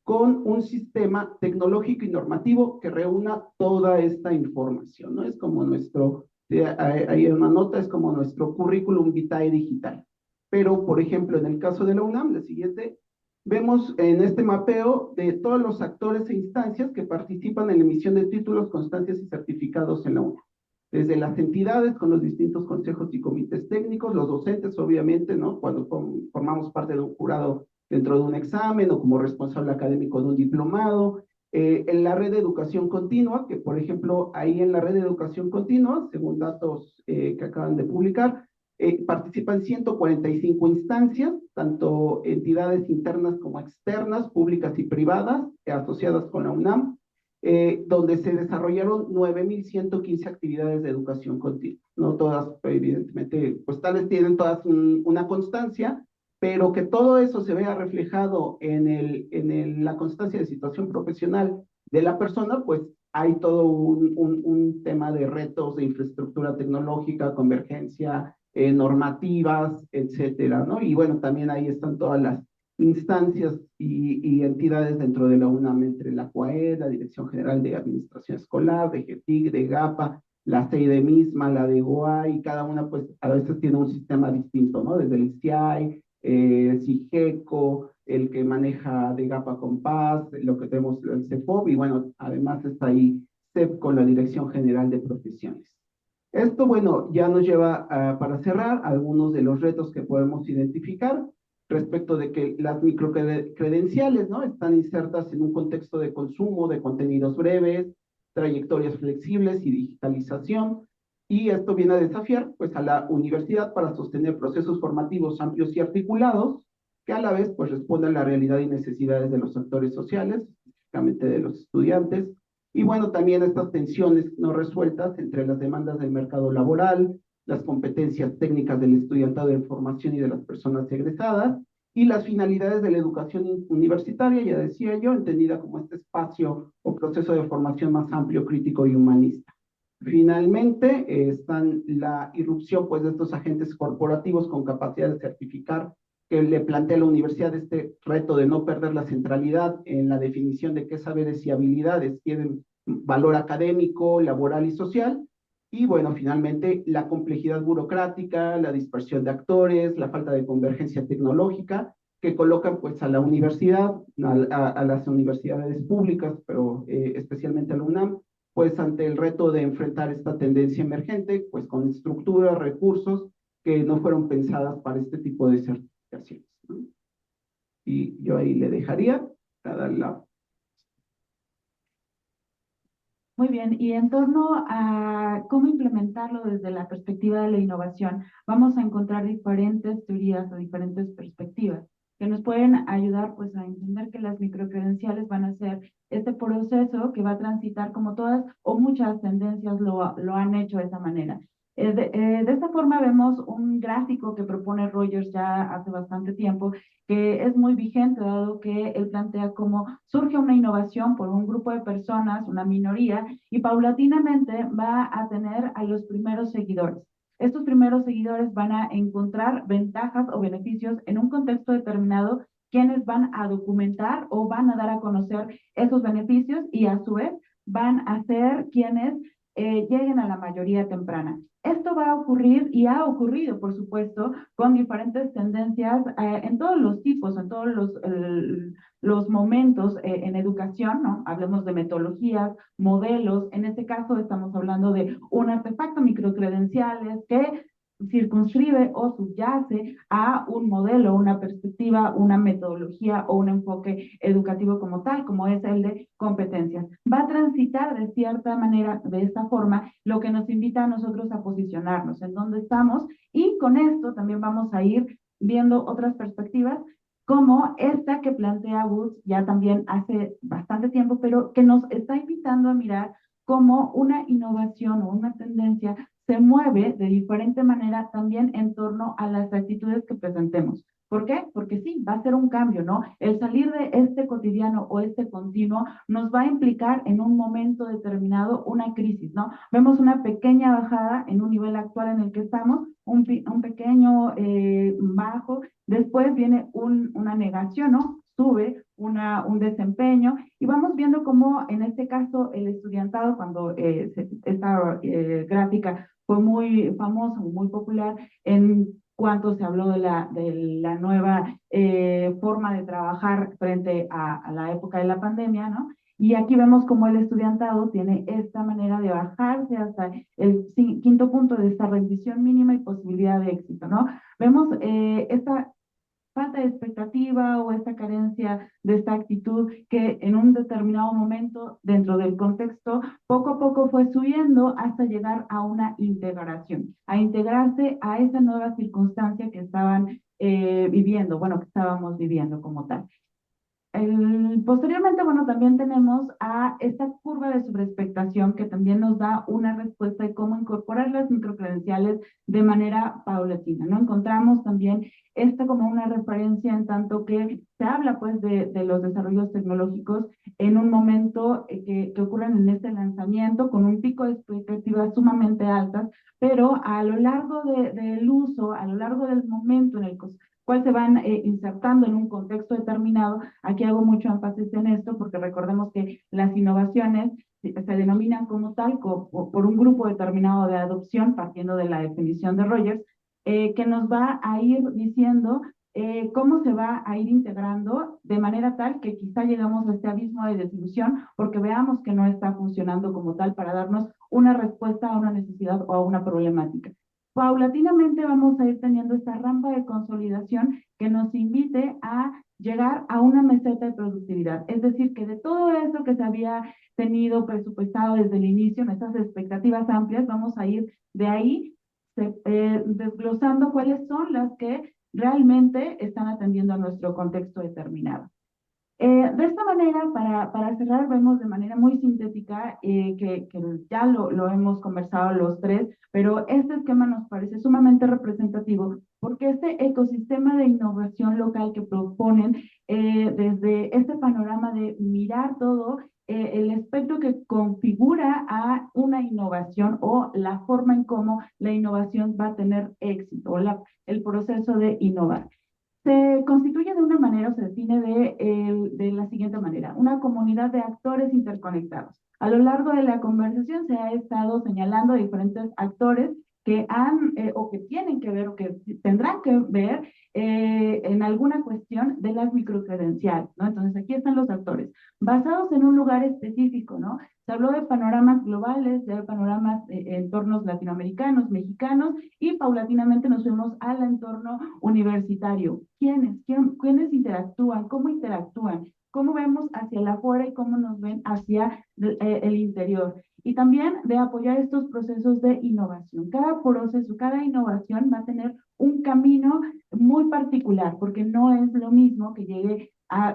con un sistema tecnológico y normativo que reúna toda esta información, ¿no? Es como nuestro, hay una nota, es como nuestro currículum vitae digital. Pero, por ejemplo, en el caso de la UNAM, la siguiente, vemos en este mapeo de todos los actores e instancias que participan en la emisión de títulos, constancias y certificados en la UNAM. Desde las entidades con los distintos consejos y comités técnicos, los docentes, obviamente, ¿no?, cuando formamos parte de un jurado dentro de un examen o como responsable académico de un diplomado, en la red de educación continua, que por ejemplo ahí en la red de educación continua, según datos que acaban de publicar, participan 145 instancias, tanto entidades internas como externas, públicas y privadas, asociadas con la UNAM, donde se desarrollaron 9,115 actividades de educación continua. No todas, evidentemente, pues tales tienen todas una constancia, pero que todo eso se vea reflejado en la constancia de situación profesional de la persona, pues hay todo un tema de retos de infraestructura tecnológica, convergencia, normativas, etcétera, ¿no? Y bueno, también ahí están todas las instancias y entidades dentro de la UNAM, entre la CUAED, la Dirección General de Administración Escolar, de GETIC, de GAPA, la CEIDE misma, la de GOA, y cada una pues a veces tiene un sistema distinto, ¿no? Desde el ICIAI, CIGECO, el que maneja de GAPA Compás, lo que tenemos el CEPOP, y bueno, además está ahí CEP con la Dirección General de Profesiones. Esto, bueno, ya nos lleva para cerrar algunos de los retos que podemos identificar respecto de que las microcredenciales, ¿no?, están insertas en un contexto de consumo de contenidos breves, trayectorias flexibles y digitalización, y esto viene a desafiar pues a la universidad para sostener procesos formativos amplios y articulados que a la vez pues respondan a la realidad y necesidades de los actores sociales, específicamente de los estudiantes, y bueno, también estas tensiones no resueltas entre las demandas del mercado laboral, las competencias técnicas del estudiantado de formación y de las personas egresadas, y las finalidades de la educación universitaria, ya decía yo, entendida como este espacio o proceso de formación más amplio, crítico y humanista. Finalmente, están la irrupción pues, de estos agentes corporativos con capacidad de certificar, que le plantea a la universidad este reto de no perder la centralidad en la definición de qué saberes y habilidades tienen valor académico, laboral y social. Y bueno, finalmente, la complejidad burocrática, la dispersión de actores, la falta de convergencia tecnológica, que colocan pues a la universidad, a las universidades públicas, pero especialmente a la UNAM, pues ante el reto de enfrentar esta tendencia emergente, pues con estructuras, recursos que no fueron pensadas para este tipo de certificaciones, ¿no? Y yo ahí le dejaría para dar la Muy bien, y en torno a cómo implementarlo desde la perspectiva de la innovación, vamos a encontrar diferentes teorías o diferentes perspectivas que nos pueden ayudar pues a entender que las microcredenciales van a ser este proceso que va a transitar como todas o muchas tendencias lo han hecho de esa manera. De esta forma vemos un gráfico que propone Rogers ya hace bastante tiempo, que es muy vigente, dado que él plantea cómo surge una innovación por un grupo de personas, una minoría, y paulatinamente va a tener a los primeros seguidores. Estos primeros seguidores van a encontrar ventajas o beneficios en un contexto determinado, quienes van a documentar o van a dar a conocer esos beneficios y a su vez van a ser quienes lleguen a la mayoría temprana. Esto va a ocurrir y ha ocurrido, por supuesto, con diferentes tendencias en todos los tipos, en todos los momentos en educación, ¿no? Hablemos de metodologías, modelos. En este caso estamos hablando de un artefacto microcredenciales que circunscribe o subyace a un modelo, una perspectiva, una metodología o un enfoque educativo como tal, como es el de competencias. Va a transitar de cierta manera, de esta forma, lo que nos invita a nosotros a posicionarnos en dónde estamos, y con esto también vamos a ir viendo otras perspectivas como esta que plantea Woods ya también hace bastante tiempo, pero que nos está invitando a mirar cómo una innovación o una tendencia se mueve de diferente manera también en torno a las actitudes que presentemos. ¿Por qué? Porque sí, va a ser un cambio, ¿no? El salir de este cotidiano o este continuo nos va a implicar en un momento determinado una crisis, ¿no? Vemos una pequeña bajada en un nivel actual en el que estamos, un pequeño bajo, después viene una negación, ¿no? Sube un desempeño y vamos viendo cómo en este caso el estudiantado, cuando esta gráfica fue muy famosa, muy popular, en cuanto se habló de la nueva forma de trabajar frente a la época de la pandemia, ¿no? Y aquí vemos cómo el estudiantado tiene esta manera de bajarse hasta el quinto punto de esta rendición mínima y posibilidad de éxito, ¿no? Vemos esta falta de expectativa o esta carencia de esta actitud que en un determinado momento dentro del contexto poco a poco fue subiendo hasta llegar a una integración, a integrarse a esa nueva circunstancia que estaban viviendo, bueno, que estábamos viviendo como tal. Posteriormente, bueno, también tenemos a esta curva de sobreexpectación que también nos da una respuesta de cómo incorporar las microcredenciales de manera paulatina, ¿no? Encontramos también esta como una referencia en tanto que se habla pues de los desarrollos tecnológicos en un momento que ocurren en este lanzamiento con un pico de expectativas sumamente altas, pero a lo largo del uso, a lo largo del momento en el cual se van insertando en un contexto determinado. Aquí hago mucho énfasis en esto porque recordemos que las innovaciones se denominan como tal por un grupo determinado de adopción, partiendo de la definición de Rogers, que nos va a ir diciendo cómo se va a ir integrando de manera tal que quizá llegamos a este abismo de desilusión porque veamos que no está funcionando como tal para darnos una respuesta a una necesidad o a una problemática. Paulatinamente vamos a ir teniendo esta rampa de consolidación que nos invite a llegar a una meseta de productividad. Es decir, que de todo eso que se había tenido presupuestado desde el inicio, en estas expectativas amplias, vamos a ir de ahí desglosando cuáles son las que realmente están atendiendo a nuestro contexto determinado. De esta manera, para cerrar, vemos de manera muy sintética que ya lo hemos conversado los tres, pero este esquema nos parece sumamente representativo porque este ecosistema de innovación local que proponen desde este panorama de mirar todo, el aspecto que configura a una innovación o la forma en cómo la innovación va a tener éxito o el proceso de innovar. Se constituye de una manera o se define de la siguiente manera: una comunidad de actores interconectados. A lo largo de la conversación se ha estado señalando diferentes actores que han o que tienen que ver o que tendrán que ver en alguna cuestión de las microcredenciales, ¿no? Entonces aquí están los actores, basados en un lugar específico, ¿no? Se habló de panoramas globales, de panoramas entornos latinoamericanos, mexicanos, y paulatinamente nos fuimos al entorno universitario. ¿Quiénes interactúan? ¿Cómo interactúan? cómo vemos hacia el afuera y cómo nos ven hacia el interior. Y también de apoyar estos procesos de innovación. Cada proceso, cada innovación va a tener un camino muy particular, porque no es lo mismo que llegue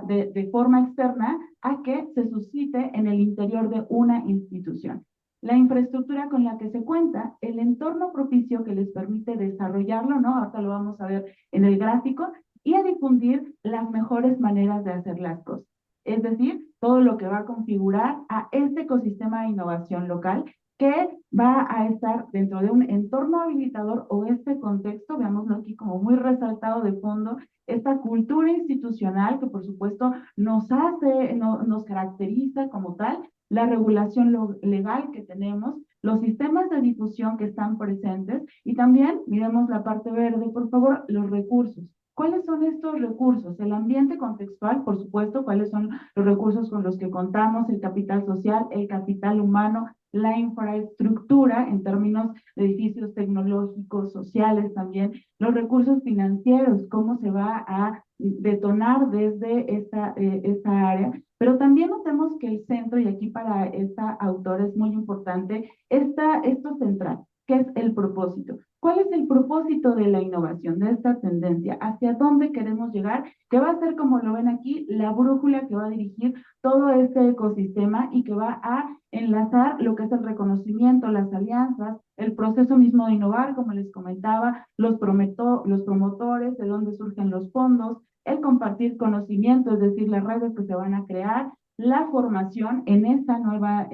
de forma externa a que se suscite en el interior de una institución. La infraestructura con la que se cuenta, el entorno propicio que les permite desarrollarlo, ¿no? Ahorita lo vamos a ver en el gráfico, y a difundir las mejores maneras de hacer las cosas. Es decir, todo lo que va a configurar a este ecosistema de innovación local que va a estar dentro de un entorno habilitador o este contexto, veámoslo aquí como muy resaltado de fondo, esta cultura institucional que por supuesto nos caracteriza como tal, la regulación legal que tenemos, los sistemas de difusión que están presentes y también, miremos la parte verde, por favor, los recursos. ¿Cuáles son estos recursos? El ambiente contextual, por supuesto, cuáles son los recursos con los que contamos, el capital social, el capital humano, la infraestructura en términos de edificios tecnológicos, sociales también, los recursos financieros, cómo se va a detonar desde esta área, pero también notemos que el centro, y aquí para esta autora es muy importante, esto central, que es el propósito. ¿Cuál es el propósito de la innovación, de esta tendencia? ¿Hacia dónde queremos llegar? Que va a ser, como lo ven aquí, la brújula que va a dirigir todo este ecosistema y que va a enlazar lo que es el reconocimiento, las alianzas, el proceso mismo de innovar, como les comentaba, los promotores, de dónde surgen los fondos, el compartir conocimiento, es decir, las redes que se van a crear, la formación en esta nueva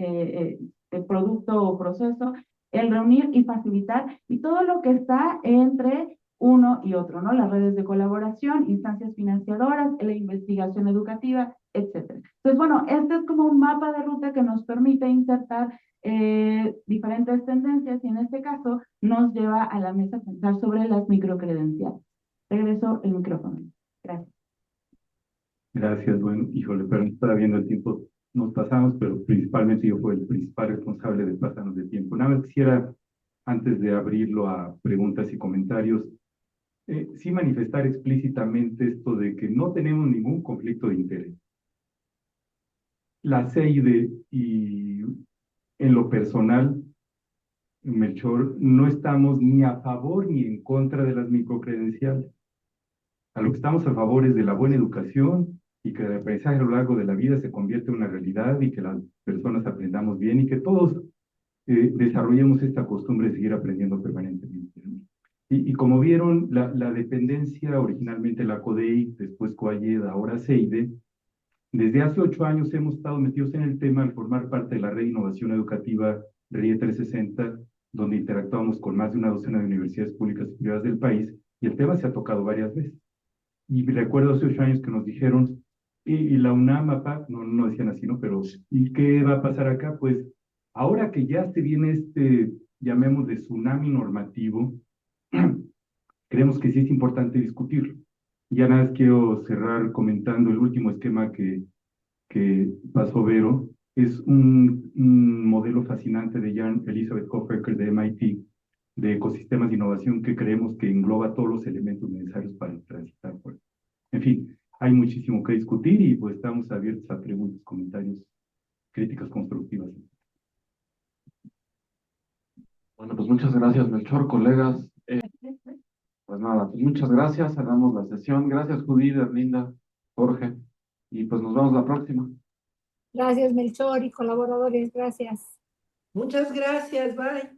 producto o proceso, el reunir y facilitar, y todo lo que está entre uno y otro, ¿no? Las redes de colaboración, instancias financiadoras, la investigación educativa, etcétera. Entonces, bueno, este es como un mapa de ruta que nos permite insertar diferentes tendencias y en este caso nos lleva a la mesa a pensar sobre las microcredenciales. Regreso el micrófono. Gracias. Gracias, bueno, híjole, pero no estaba viendo el tiempo, nos pasamos, pero principalmente yo fui el principal responsable de pasarnos de tiempo. Nada más quisiera, antes de abrirlo a preguntas y comentarios, sí manifestar explícitamente esto de que no tenemos ningún conflicto de interés. La CEIDE y en lo personal, Melchor, no estamos ni a favor ni en contra de las microcredenciales. A lo que estamos a favor es de la buena educación y que el aprendizaje a lo largo de la vida se convierta en una realidad y que las personas aprendamos bien y que todos desarrollemos esta costumbre de seguir aprendiendo permanentemente, ¿no? Y como vieron, la dependencia, originalmente la CODEI, después COAYED, ahora CEIDE, desde hace 8 años hemos estado metidos en el tema al formar parte de la red de innovación educativa RIE 360, donde interactuamos con más de una docena de universidades públicas y privadas del país, y el tema se ha tocado varias veces. Y recuerdo hace 8 años que nos dijeron, y la UNAM, APAC, no decían así, ¿no? Pero, ¿y qué va a pasar acá? Pues, ahora que ya se viene llamemos de tsunami normativo, creemos que sí es importante discutirlo. Ya nada más quiero cerrar comentando el último esquema que pasó Vero. Es un modelo fascinante de Jan Elizabeth Hofecker de MIT, de ecosistemas de innovación que creemos que engloba todos los elementos necesarios para transitar por. En fin, hay muchísimo que discutir y pues estamos abiertos a preguntas, comentarios, críticas constructivas. Bueno, pues muchas gracias, Melchor, colegas. Pues nada, pues muchas gracias, cerramos la sesión. Gracias, Judith, Erlinda, Jorge, y pues nos vemos la próxima. Gracias, Melchor y colaboradores. Gracias. Muchas gracias, bye.